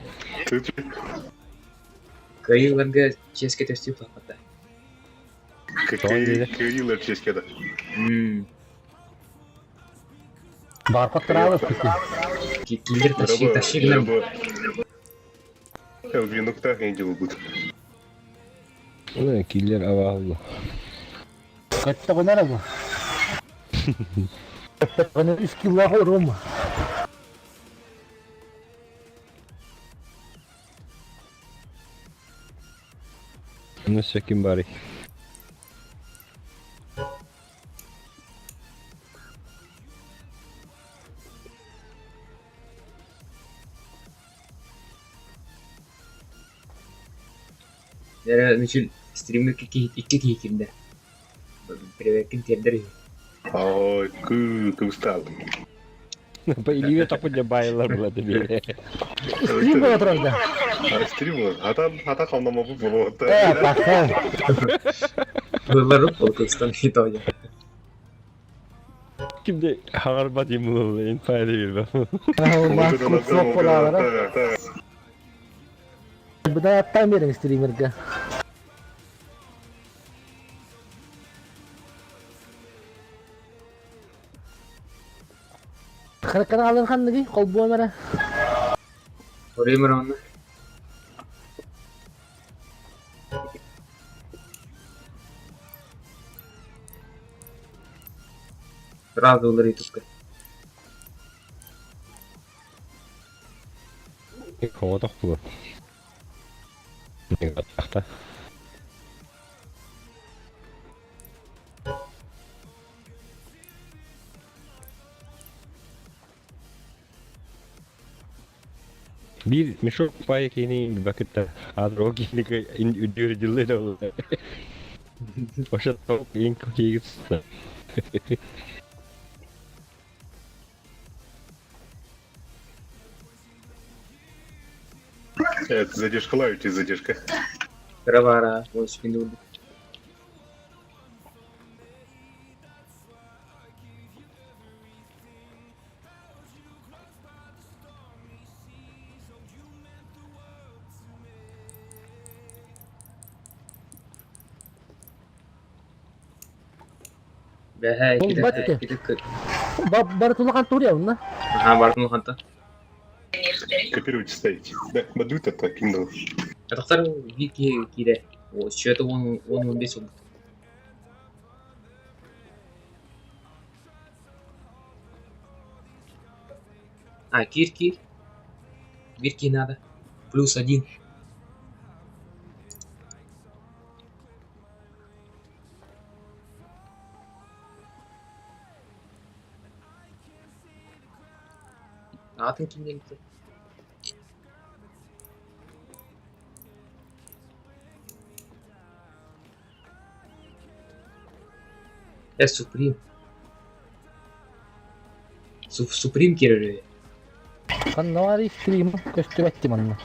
Kayınlarga çizgi gösterip yaptı. Кирилл чешкада. Баркод тұрабыз Киллер тащигнер. Винукта Эндил будет. Ulan killer avalı. Kaçta konar bu? Konar iskillah orum. Nasıl çekim bari? Нера начал стримы iki keyifinde. Привыкин тердер. Ой, ты устал. По Илье так уже байлар болады бile. Стрим болады тұрарда. Стрим, ата қалнама бұл болады. Пахан. Выбору полкостан хитоя. Kimde harba dimul en fayda bir Басқұт соқ болағыра. Бұда аттан берің стримерге. Қырқына алын қандығы, қол буамара. Ораймыр оны. Сразу olur YouTube'da. Kovada bu. Ne kadar? Bir meşhur payı kini bakıtta adro kini ke üdür jille da oldu. Başa top in koki Это задержка лавити, задержка. Кравара, вот спину. Бәһә, кидек. Бар тұлған тұр яуына. Ага, бардым ханта. Копируйте, ставите. Да, бадут это кинул. Атақтар вики киде. О, счеты 10-15 oldu. А, Кир. Бирки надо. +1. Atın kimden gitti? Supreme. Supreme кирили. Канал стрим костюмати манна.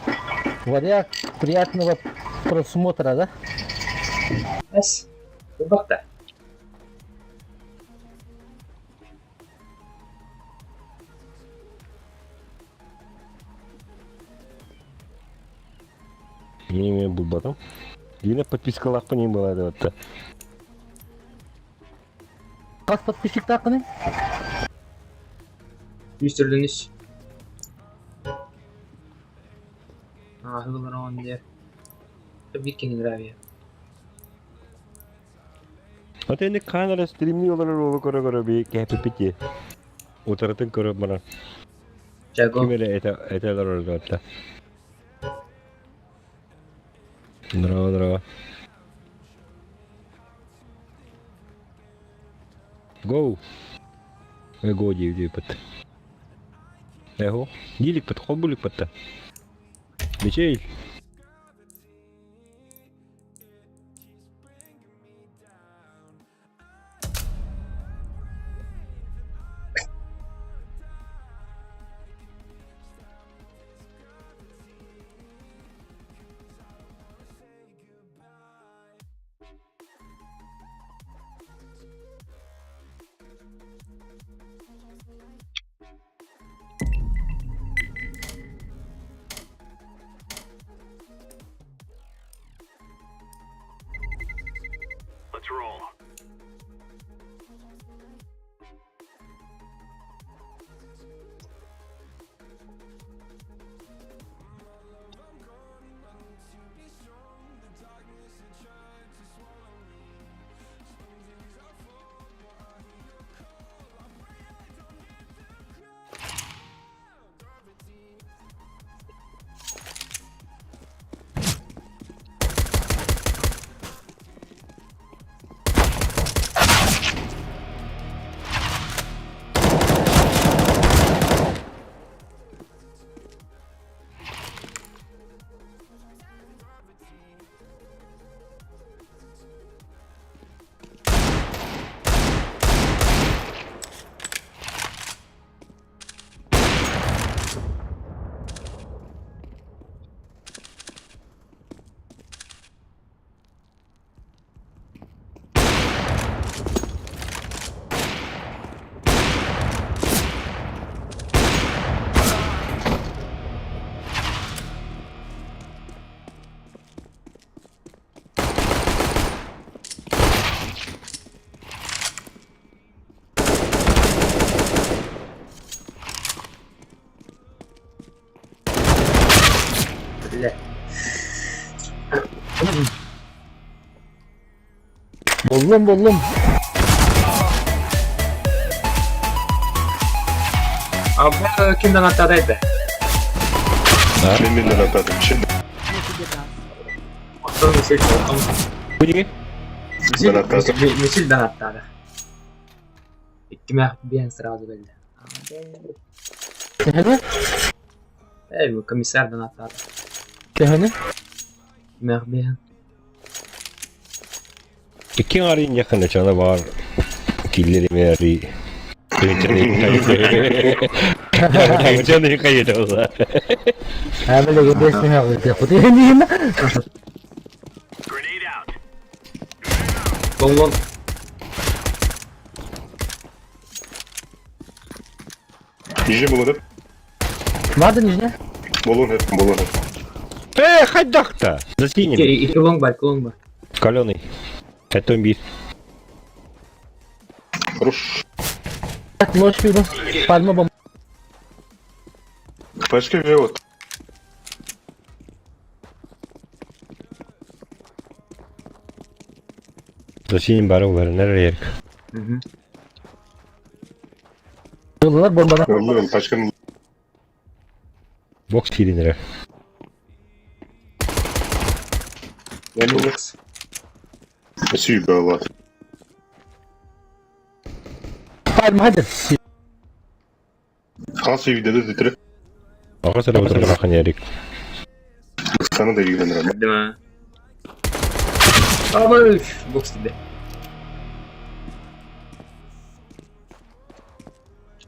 Варя приятного просмотра, да? Эс. Бакта. Мен булбатам. Yine подпискалар не было да. Кас подписчик тақны? Üstürdünüz. Hızlılar on diye. Bir kendi abi. Вот эти камеры стримлиyorlar o kara bir kepipiti. Oturatın kara bana. Jago. Kimele eteler orada hatta. Здорово. Go. Go диев пат. Эго. Дилик пат, холбулик пат. Мичей. Bile. Buldum. Abi kimden atladıydı? Benimle atadım şimdi. Bakalım misil. Куди? Ben atladım. Misilden atladı. İkime bir sırada belli. Kehane? Bu komiserden atladı. Kehane? Merbiyen. İki arayın yakında cana var. Killeri meri. Canı kayıt olsa. Ha böyle gidesin ha. Kutu hendiğin mi? Gol. Nice bulunup. Vardı nice? Bulun hep. Хоть так-то. Застинем. İki long var. Каленый. Это бит. Ruş. Ночь пиво. Пальма бомба. Başka bir yok. Застинем бару nereye? Hı hı. Yollar bombadan. Yolluyorum. Başkanın Box kirinlere. Yani box. Süper Allah. Palma hadi. Kalsı videoda titre. Ağa sıra oturdu bakın yerik. Sana da ilgilenir ama. Değil mi? Ama üf, box dedi.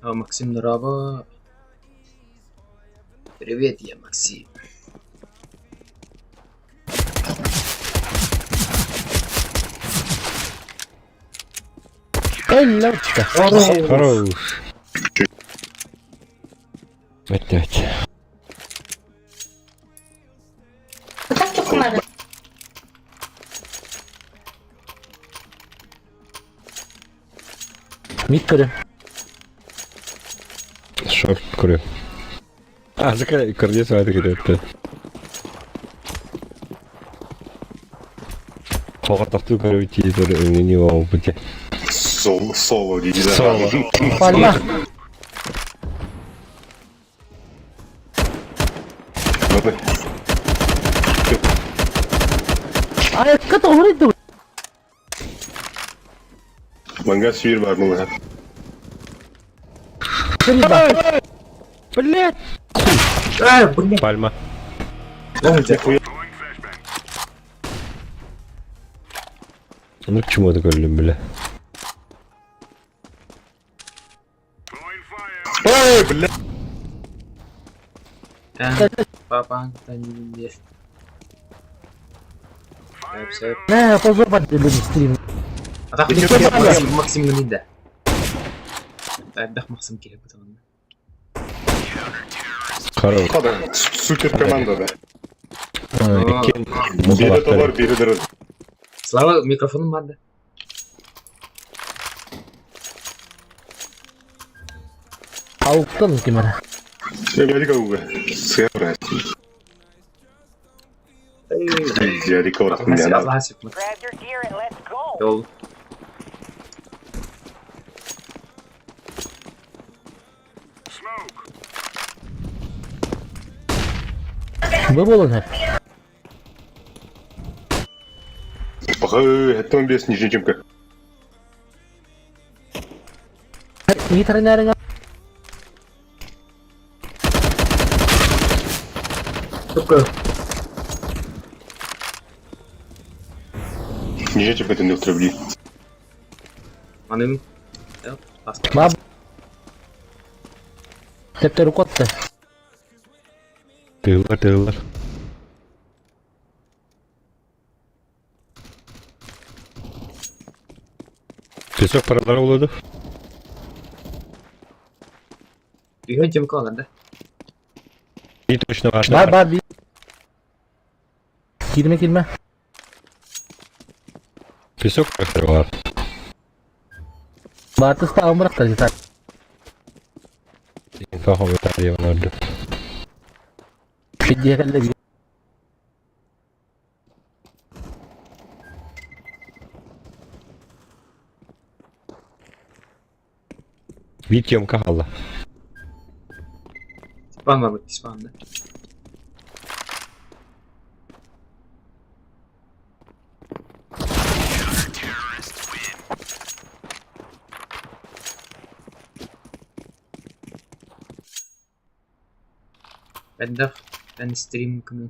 А, Максим Драба. Привет, я Максим. Elle uçta. Хорош. Evet. Mid kırı. Шорт курю. А, закрой, кордец, это где-то. Хоғаттақты көріп тейдер не ол бұте. Соло дейді. Соло. Palma. Ayakka doğru dur. Manga sihir var mı? Kırıda. Блядь! Блин. Пальма. Ну к чему такой бля? Ой, бля. Папа, не Сэп. Ne позор dedim stream. Атақ не Максим нелейді. Әбдақ Максим керек bu zamanda. Хорош. Hadi süper komanda be. Кен Biri de var, biri de. Slava mikrofonum vardı. Avukta mı kimara? Amerika bu be. Sıyar. Amerika var. Allah'a sıkma. Grab your gear and let's go. Yol. Bu bolun hep. Bak, hatta он без нижнечемка. İyi tarihlerine. Только Нижнечемка ты не устроили. anım. Yok, bastım. Bab. Tepte kotta. Тылар. Песок paralar oldu. Yönetimi kalırdı. Bir точно var. Bar bir. Girme. Песок paralar var. Bartıs da amırak da gitar. Info komentarı vardı. Fiddiye kelle bir. Videom kahalı. Spam var bak, spamda. Ben stream kını.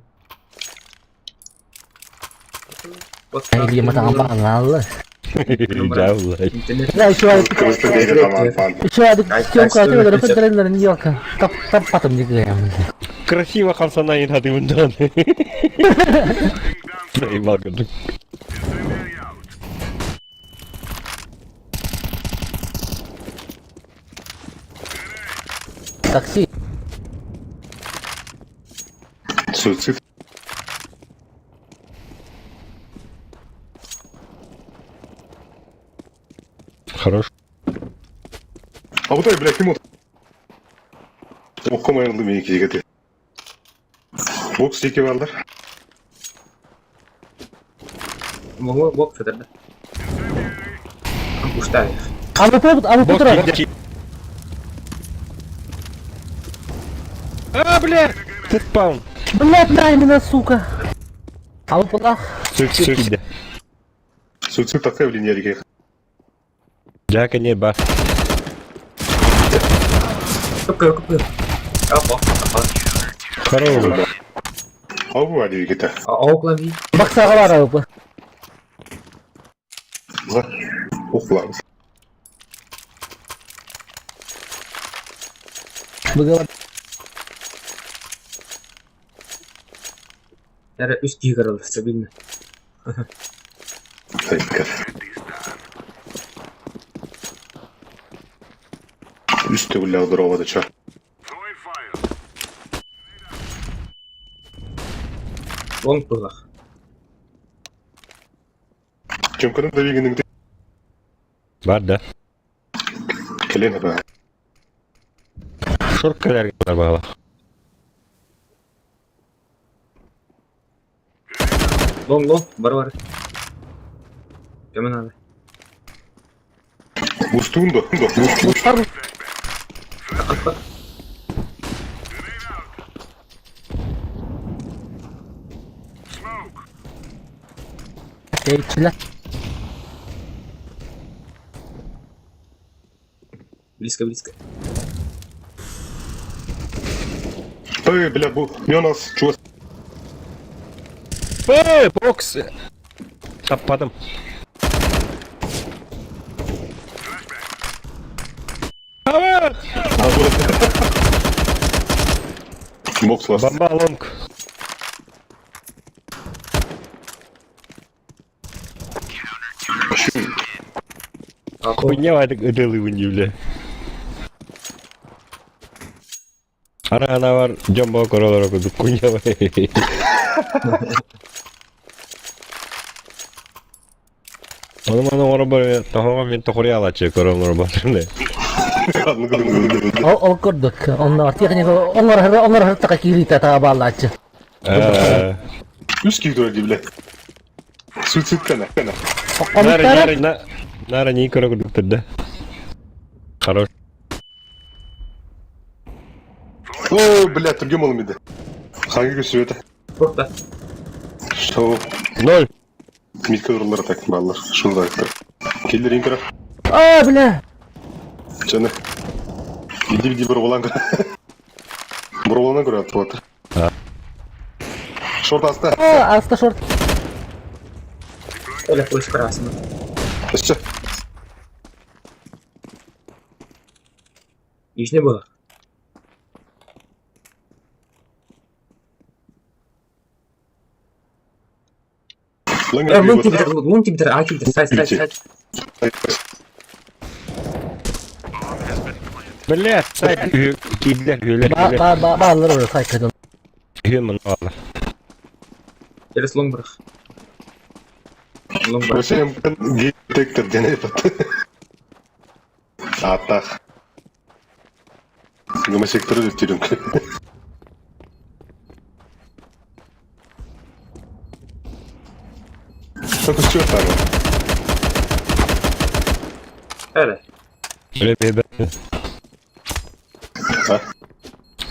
Ay dia mata apa Allah. Jauh lah. İnternet. Ya şu an Kılıçta değil zaman falan. şu an istiyorum kaçıyor da dapat jalan yok kan. Tap patum juga ya. Красиво консонант hati bundan. Nah, bagus. Taksi. Суицид. Хорош. А bu da bırakayım o. Okuma ayrıldı beni iki gati. Box 2 varlar. Mogu bok federda. Пустая. Abu Бог putra. видит. А, бля! Ты спаун. Блядь, дай меня, сука. Алпылах. Суицид gitti. Suicid takıyor linye erkek. Jack не бас. Купив. Опа. Хорош. Avu var diyor gita. Ауклави. Баксаға бар алпы. Oklar. Бұға Әрі үстіге қаралды, стабильно. Hayır. Üstte bu lavdırova da çar. Лонг бұлақ. Cemkanın da bilginin de Var da. kelene be. Şort kadar var bağla. Лонг, бар. Кемен abi. Mustuğun da. Кейтçiler. Близко. Hey bile bu. Jonas çuva. Box. Tapadım. Evet. Box var. Bamba long. Хуйняватик ödeli bile. Ana var jumbo korolar okuduk kunyava. Onu böyle tamamen tohuri alaçı koromlar batırdı. Ол көрдік. Onlar техника, onlar hırtıqa kirita tağa bağlaçı. Üst gidiyor gibi bile. Suicid kana. Komutları Nara не кора okuduk da. Хорош. Oo bile turgum oğlum bir de. Hangi gösteriyor da? Burada. Şu Nol. milka durumlara takma Allah. Şurada ayakta. Gelir inkara. Aa bile. Canı. Bir buralan göre. Buralan göre attı batır. Ha. Şort hasta. Aa asta short. Оля, флеш красный. Aşağı. Нижний был. Lan gel bir batır. Лун тебе А тебе сайт. Блядь, сайт kibler hüler. Bağlar orası haykadın. Human valla. Через лонг брах. Лонг брах. Başlayalım. Gittiktir deney batı. Atak. Gama sektörü de tüyüm. Çok uçuyor tabi. Öyle. Öyle bir bebe. Ha?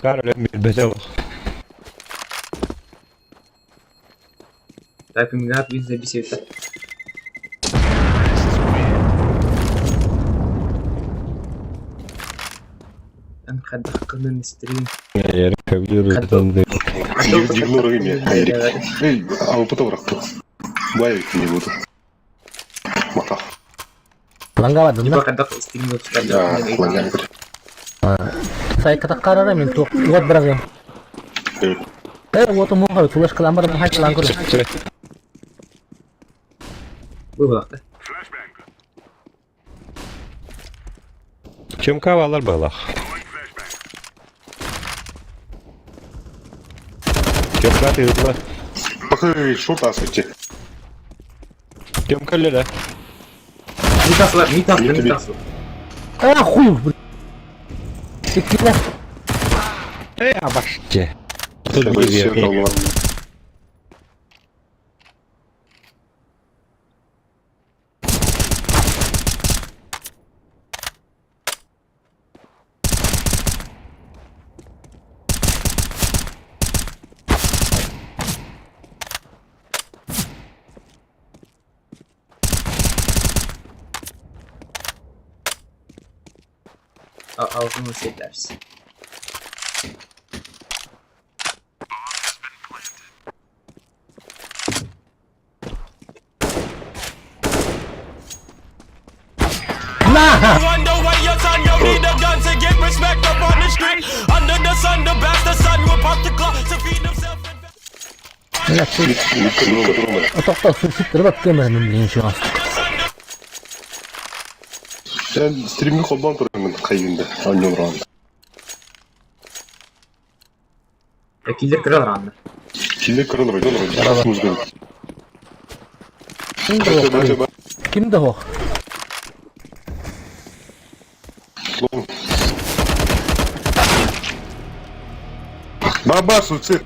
Kar öyle bir bebe o. Typing up with the bisieta. Ben kadar hakkında stream. Yer kabiliyoruz. Yıglı orayım ya. Hayır. Hey, Avrupa'da bıraktı. Bayağı yıkıldı bu da. Mata. Langga var Типа da. kadar stream yok. Ya, lan yani. Saya kata karara min tuh buat berang. Evet. Вот ему говорю, tulis kelamar mah langgur. Bu baktı. Kim kavalar bağla. Köpler yıldılar. Bak hey, şort asıkçı. Kim kalıyor Митас. Ah хуй. Siktiler. Ya başçı. Şöyle bir şey olmalı. Ağzını silersin. Wonder why your son don't need a gun to get respect up on the street. Under the sun, the bastard son will pop the clock to feed himself. لا تشوف أتوقع في الفكرة بكمل من اللي شو Sen stream'i kolban duruyorsun kaybında. Annem rahmet. Killer kırar anne. Kille kırılır öyle olur. Basımız gibi. كم ده هو Long. Baba suçu.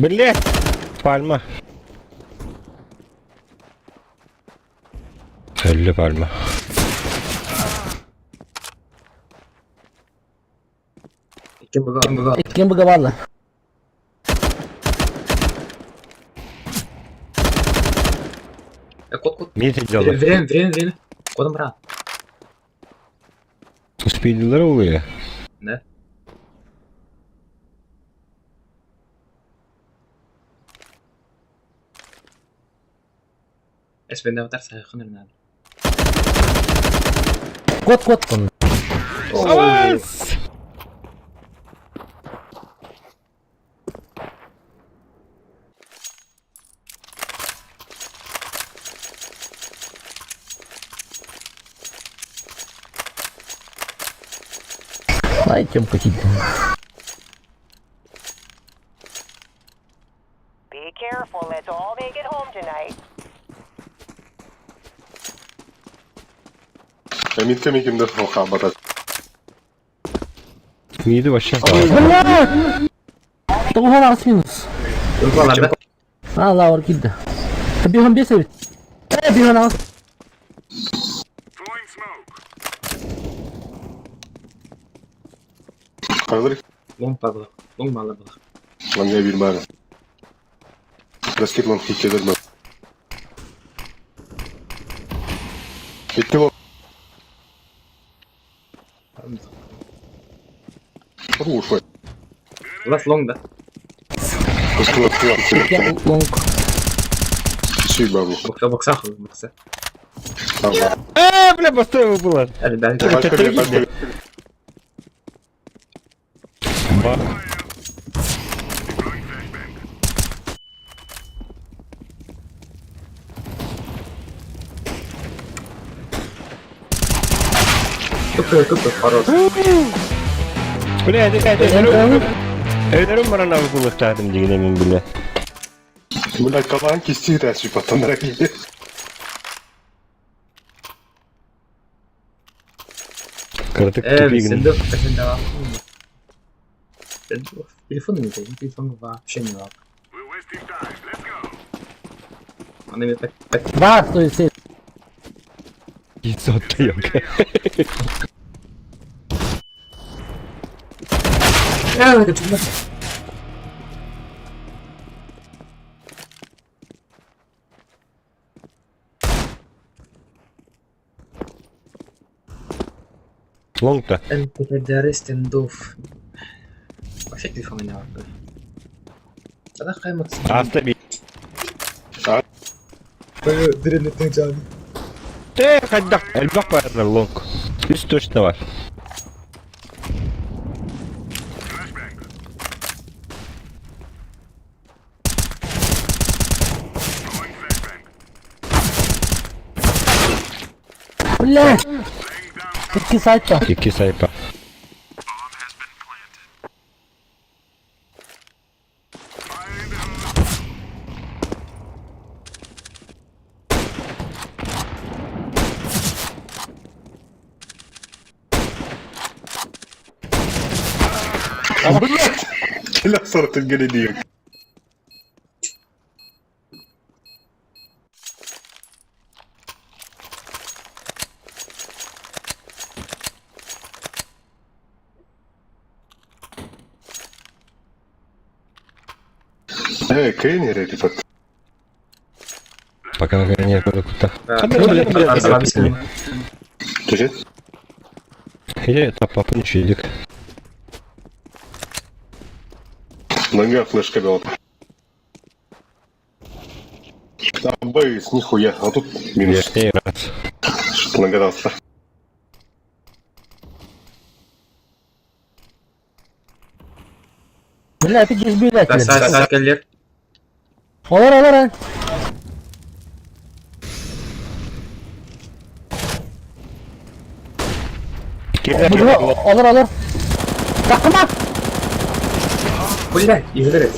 Блять! Palma. Öldü palma. Kim bu? كم بقى والله Kod. Mid ediyorlar. Vrem. Kodum rahat. Speed'ler oluyor. Ne? اسبن ده بتعرف هيخنر من كوت Avans! هاي كم كتير Be careful. Let's all make it home tonight. Emin kemikimde o kabara. Midi başa. طب هو على سينوس والله الله ورا كده تبيهم بيسوي تبيهم انا Kaldır. Long bağla. Lan ya bir bana. Basket long hiç eder mi? Bitti mi? Ruş var. Last long da. Basket long var. لونج Şey babu. Boksa. Tamam. Bile bastı bunlar. Hadi ben Başka bir başka bir. Bak. Kıpır Faros. Bu ne? Evlerim bana ne yapılık tadım diyelim bile. Bunlar kalan kişi resmi patanarak iyi. Kırdık Evet, tipi sen günü. de devam mı? Telefonu mu değil? Telefonu var. Bir şey mi var? Anne bir tak. بعد تو يصير Hiç sotta yok. Evet, kaçınma. Long da. انت كدارس تنظف شكلي فهمني عارف هذا قيمة Aslında bir. درين التنجاني Kaddak. Elbak var long. Üst uçta var. لا تركي سايتا 2 sayfa. Блядь! Кіля сорту гридію. Кейн реди факт. Пока не куда. Abi Түшет? Я папа ничего идик. Нога флешка бела. Там бейс, нихуя, а тут минус. Я не рад. Что-то нагадался. Billa bir düz bir Sağ sağ gelir. Olur. Olur. Takma. Блядь, izleriz.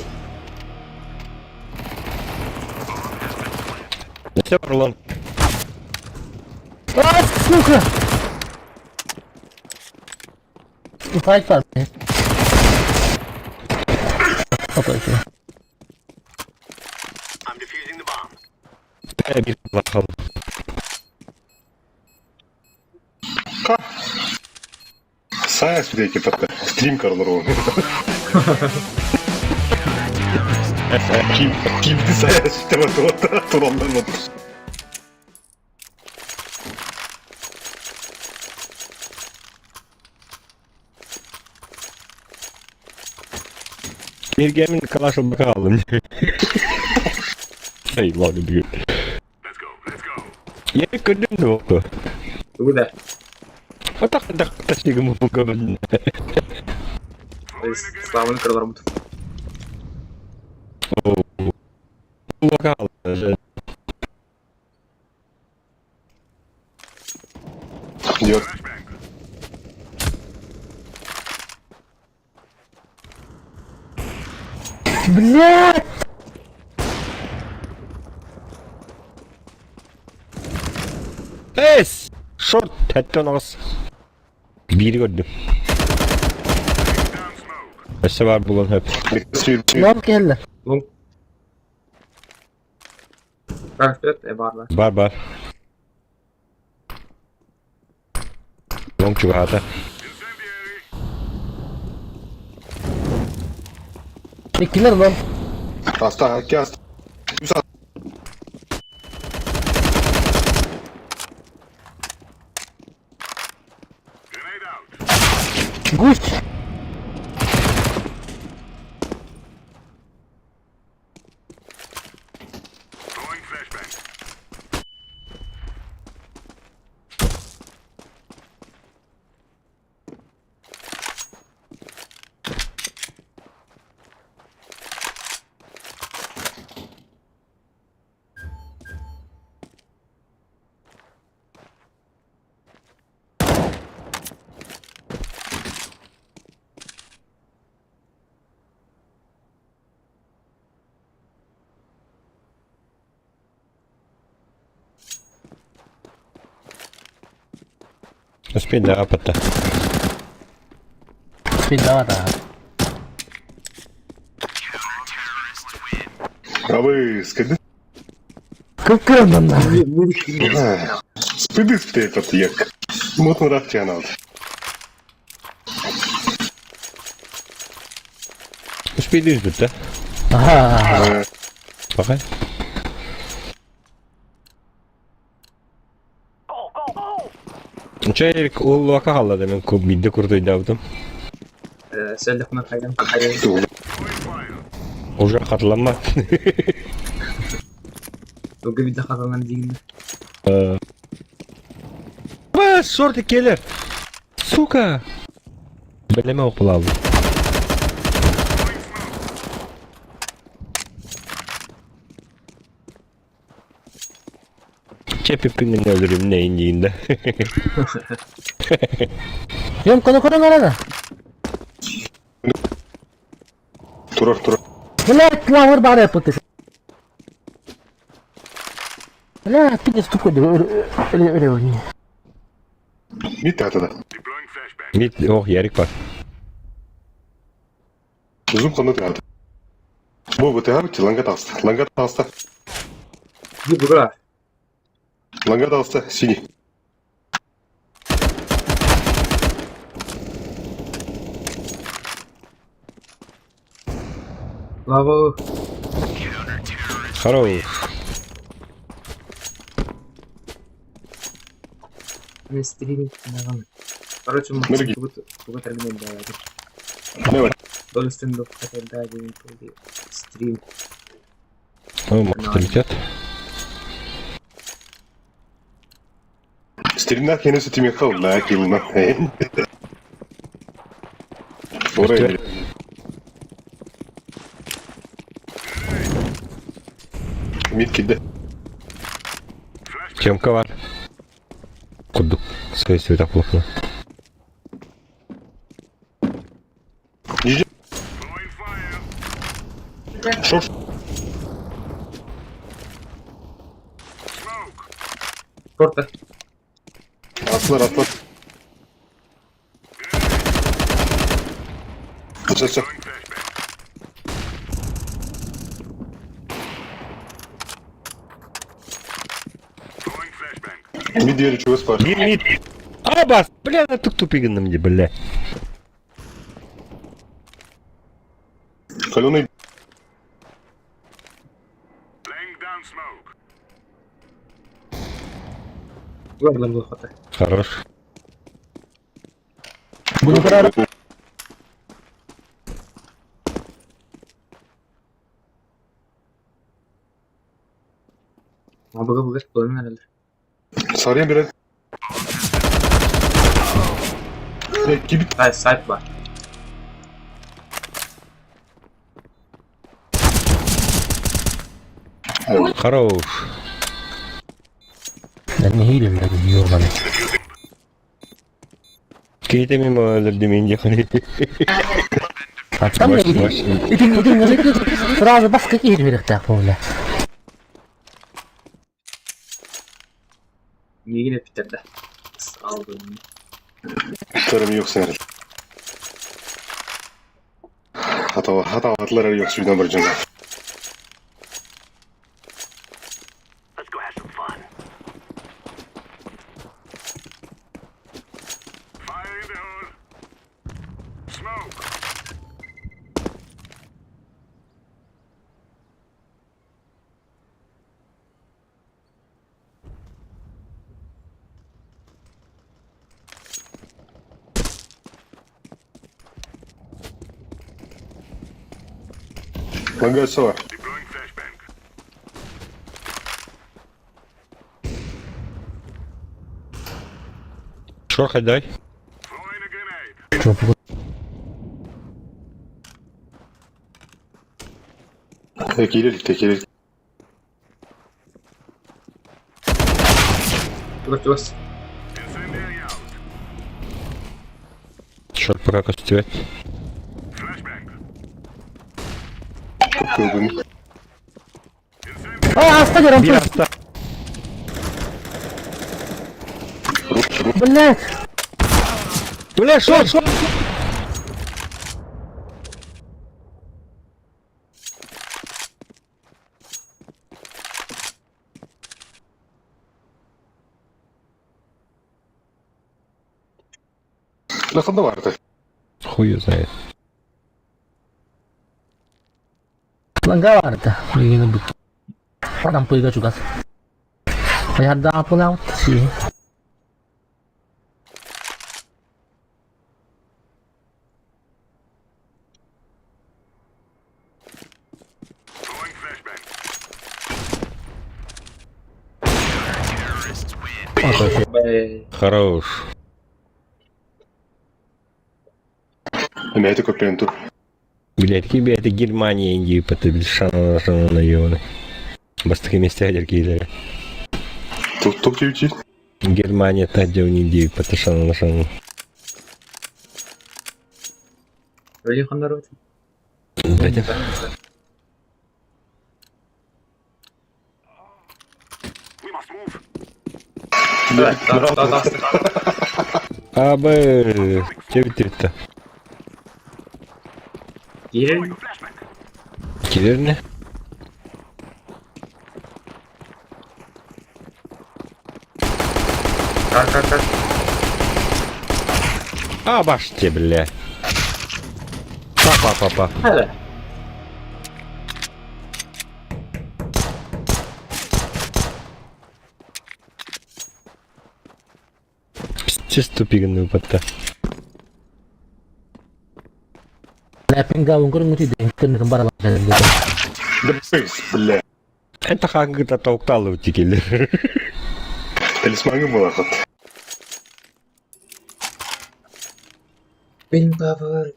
Все, Орлан. Aa, sıkıntı. Fight var. Kapatın. Bir bakalım. Сая sürekli tatta. Stream karıları o. Kimdi saya sisteme turanlar var. Bir gemin kalaşa bakalım. Hey lan diyor. Yeni gördün mü oldu? Udah. Tak taşı gibi bu kadın. Selamun kırılarım. Bakalım. Diyor. Блядь! Es! Short head'den az. Bir gördüm. Neyse var bulan hep. Long geldi. Long. Perfect, var. Var. Long çuvaada. Bir killer lan. Hasta, hasta. Guş. Uspět dápata. Bir daha da. Abi skidi. Kıpkırmızı lan. Spidi spet yak. Mutlu rakçan aldı. Uspět düz de. Aha. Bakay. Çeyrek o vaka halla demin kubide kurduydu avdım. Sen lafına kaydan. Уже hatırlanma. Bugün bir daha kazanan değil mi? Sorti gelir. Сука. Beleme okul aldım. Çepipini öldüreyim neyin yiyinde. Yok konu arada. Turar. Блядь, лавр бара yapıttı. Блядь, bir de stuko diyor. Öyle oynuyor. Bitti hatada. Mid, oh yerik var. Uzun konu geldi. Bu abi langa tasta. Langa tasta. Bu kadar. Langa tasta. Sini. Lava. Хорош. Ne streaming nagan. Короче, мы Мерги. кого терминал да. Ne var? Dolston до когда день пойди. Стрим. О, может, летят. Stream'den kendisi time yakal. Lakin yılına. Oraya bir. Mid kidde. Темка var. Kurduk. Скорее всего, так плохо. Cici. Şort. Порта. Atlar. Aç. Mid diğeri çuvas var. Мид. Абас! Бля, на тук-тупик на мне, бля. Kalonu Gördüm bu hata. Хорош. Bunu kadar Ama bu sorun herhalde. sarıya biraz. Gibi. Hayır, site var. Хорош. ben hilim ben yiyor bana. Кейта мимо öldürdüm ince hani. Kaçtan mı? İtin gözüküyor. Sırada başka ki bir ihtilaf oldu. Yine bitirdi. Aldım. Tarımı yok senin. Hatalar yok şuradan bir canım. Langası var. Шо, дай. Çok Tekilir. Dur. Шорт пока костюет. Çok yorgun. Aa hasta görüyorum. Bir hasta. Блять. Бля, шорт! Lafında vardı. Хуй знает. Enggak ada. Begini bu. Orang punya juga. Kayak ada apa laut sih. Хорош. М'яти копієнту. Блять, тебе это Германия, Индия, это шана на ёны. Бас такими стягерки. Топ тівчі. Германия, Тадя, Индия, это шана на шану. Öyle kanlar var. Блять, Evet, daha. Абы, тебе это. Gelir. Gelir ne? Kalk. Aa başlayacak bile. Bak. Hele. Чисто пигнул пота. Leping gawin ko rin nito din. Kaya kang barang ka dito. Да бля. Это как это толктало у тикели. Талисманы была хат. Bin power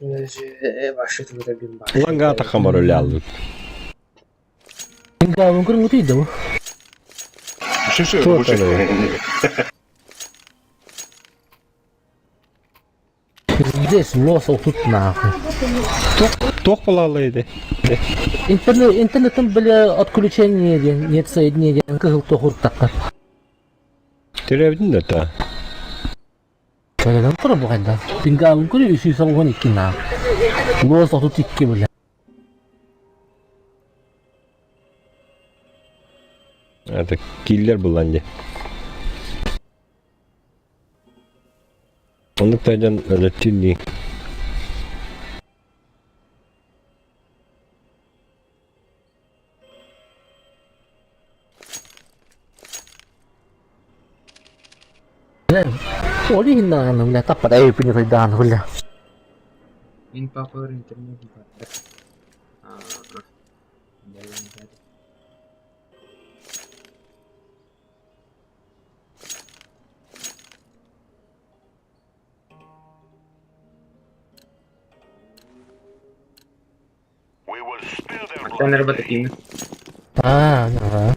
başladı da bin power. Ulan gata hamar öyle aldı. Leping gawin ko rin nito. Что Вот лучше? Здесь лос отут нахуй. Тох полалайды. Интернетом, бля, отключение нет соединения. Кызыл тохур такка. Теревдин да та. Böyleden sonra bu kadar. Leping gawin ko rin 312 na. Los otut 2 bля. Это киллер был анде. Он тайдан öğretildi. Oli hinna ano bля, tapat ay piniridahan ko bля. Bin power internet power. Jalan tadi. Sen araba takayım mı? Ano ba?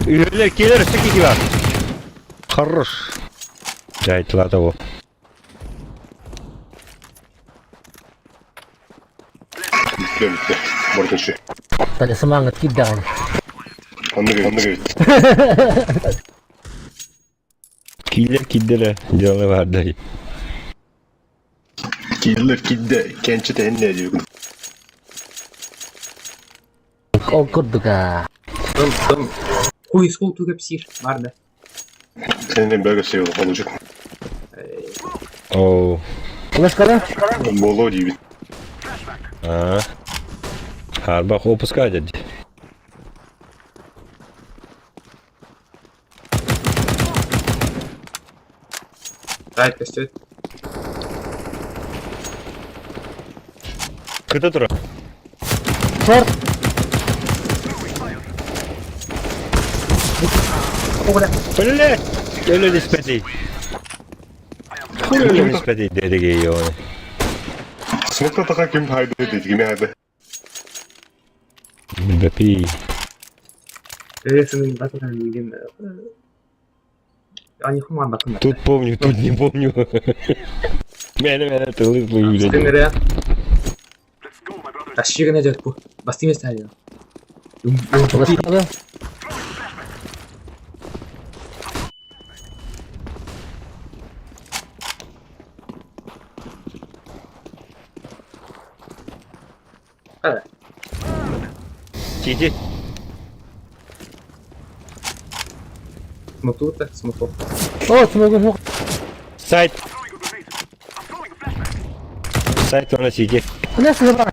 Öyle killer sıkı var. Хорош. Дайте ла того. Мордочи. Tali semangat kita kan. Andı gayet. Killer canı vardı. Killer kidde. Kençi de ne diyor? Okurduk ha. Tamam. Kuy koltuğu psir vardı. Senin böyle şey olacak. Oo. Ulaş kadar? Bolo gibi. А. Харбах опускай дядь. Right костюм. Кто тура? Short. Блять! Öyle nispeti. Öyle nispeti dedi geliyor. Смокта така кем хайде dediğimi haydi. Бепи. Öylesinin bakın bilgim. Они хуман bakın. Тут помню, тут не помню. Мене тылы Sen блин. nereye? Taşıyor ne bu? Basayım ister ya. Ulaş kadar? Evet. Сиди. Смоку так смоку. Oh, smoke smoke. Сайт. Сайт ona сиди. Ne sıra?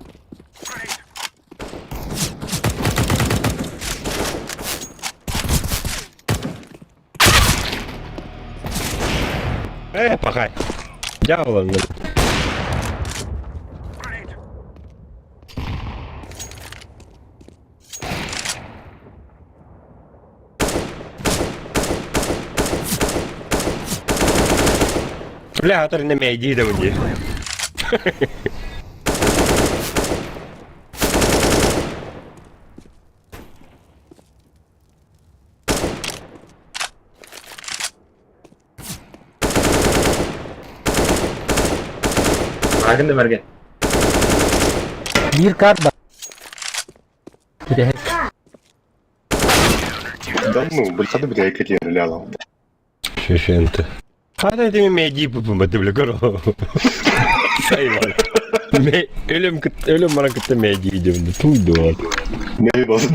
Пахай. Дьяволом. Бля, который на меня иди да уйди. Argın da vergen. Bir kart bak. Да ну, бульхады бля кетер ляла. Шешенті. Қандай деме меди бұпымады білі көрі. Сайвар. Ölüm bana kıtta medya gidiyorum. Tuydu o. Не база.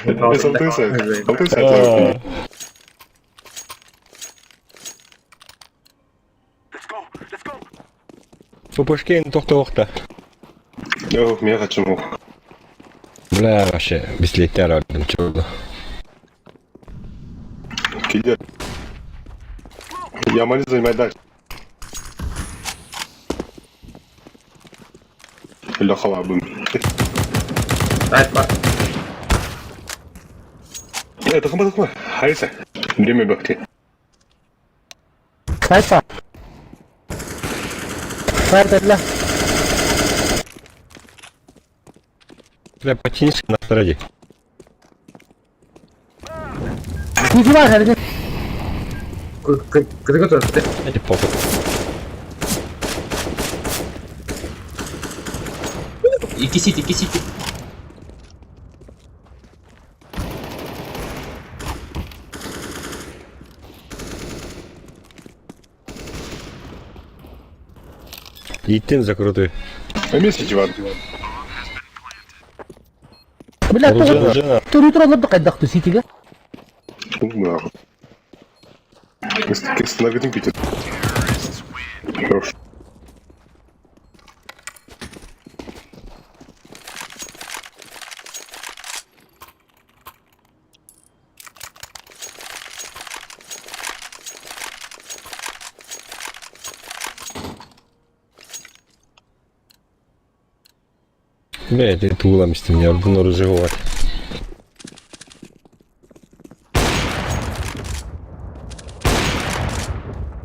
Алтын сайт. Алтын сайт. Пупушкин тоқта. Ох, я хочу. Бля, вообще, без летера, чудо. Киллер. Я молюсь занимать дальше. Леха лабым. Сайт бар. Тахма. Хайса. Время бахти. Сайт бар. Сайт әділі. Бля, починишь на стороне. Күйді бар әрден. Кыдыгы тұрады. Эти попы. Iki siti. Иттин закрутой. А месте диван. Біля, Оружена. түрі тұраларды қайдақты сетіге. Да. Кисловитым Питер. Хорош. Бля, ты туламистым, я буду разжевывать.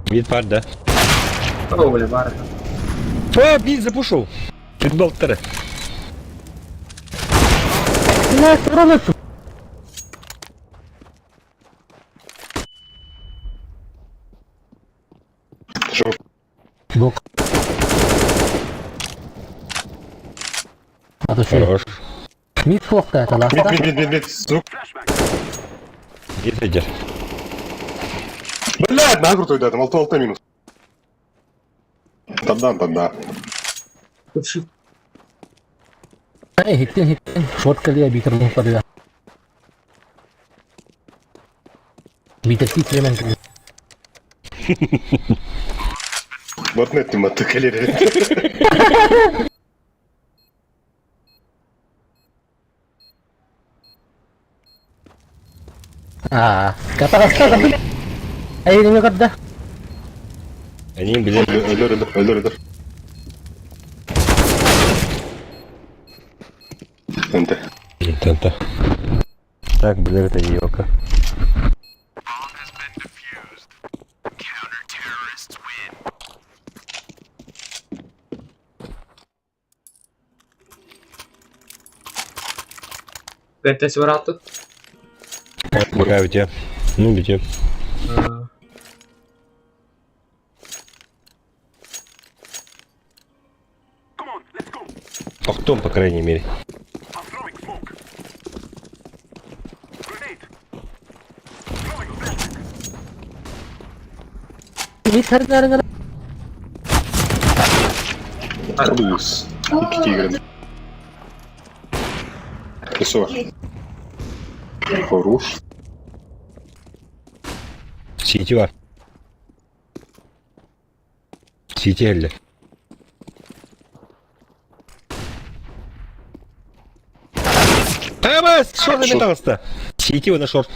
Вид пар, да? О, бля, бар. О, бит запушил. Чуть болтары. Біля, тұралды. Шо? Бок. А то що? Хорош. Мид флокта это ласта. Мид. Звук. Где лидер? Блядь, на крутой, да, там алта минус. Тогда. Хиттен. Шорт калия битер мун падда. Битер си тремен. Ботнет не мотокалери. Kata. Ayo ini kada. Они, блин, Ölür. Энте. Тента. Так, блин, это Йока. ПТС var attı. Какая у тебя? Ну, летим. Пахтом, по крайней мере. Mid her. Плюс. İki тигры. Косо. Хорош. Сети var. Сети elde. Бас! Шорт заметался! Сети его на шорт.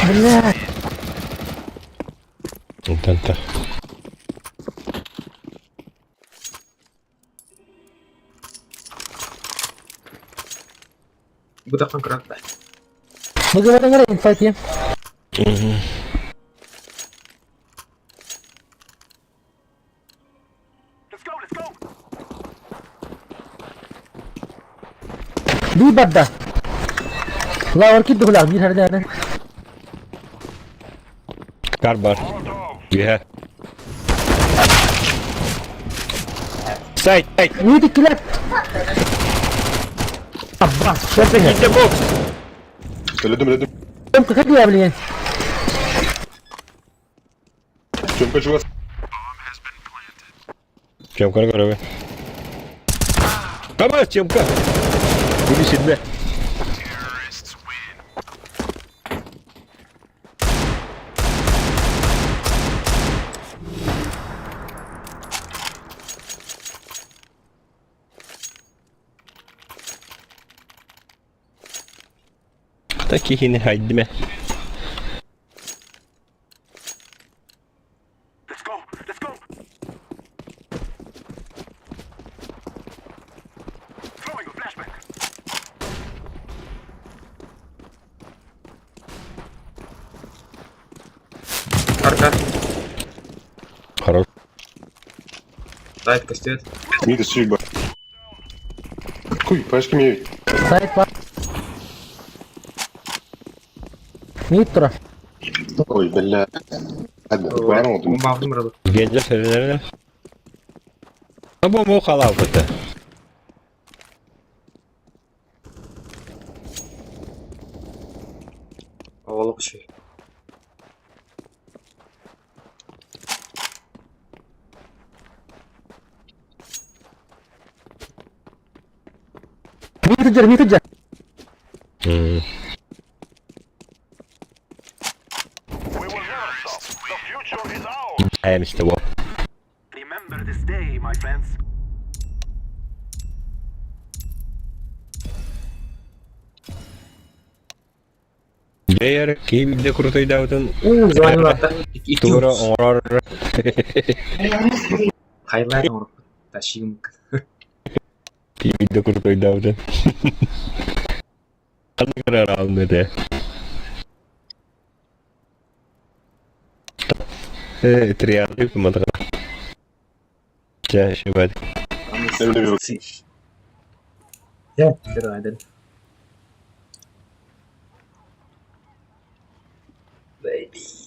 Блядь. Тента. Bu da kan kırak da. Bagaimana dengerin fight ya? Di badda. Lawar gitu lah, bir harda ada. Car bar. Yeah. Side. Ini dikilat. Abbas, siapa ya? The box. Öledim. Kamu kakak dia beliin. Çömpe çuvat. Çamkana göre. Kamas çamka. Ini sini. Таких и не хайдме. Arka. Хорош. Light кастет. Мида сүйік бар. Хуй, пашки мне. Side pak. Nitro. Ой, бля. Hadi, var mı oldum? Bomba aldım burada. Gençler serilerine. Ama bu halal kötü. Havalı bir şey. Ini kejar. Ayağım işte bu. Remember this day, my friends. Değer kim de kurutayı davutun. Звонил ата. Тура орор. Highlight onu. Taşıyım. Kim de kurutayı davutun. Kanı karar almadı. Triadi kumadı. Ya şu bak. Evde bir Ya. Devam edelim. Baby.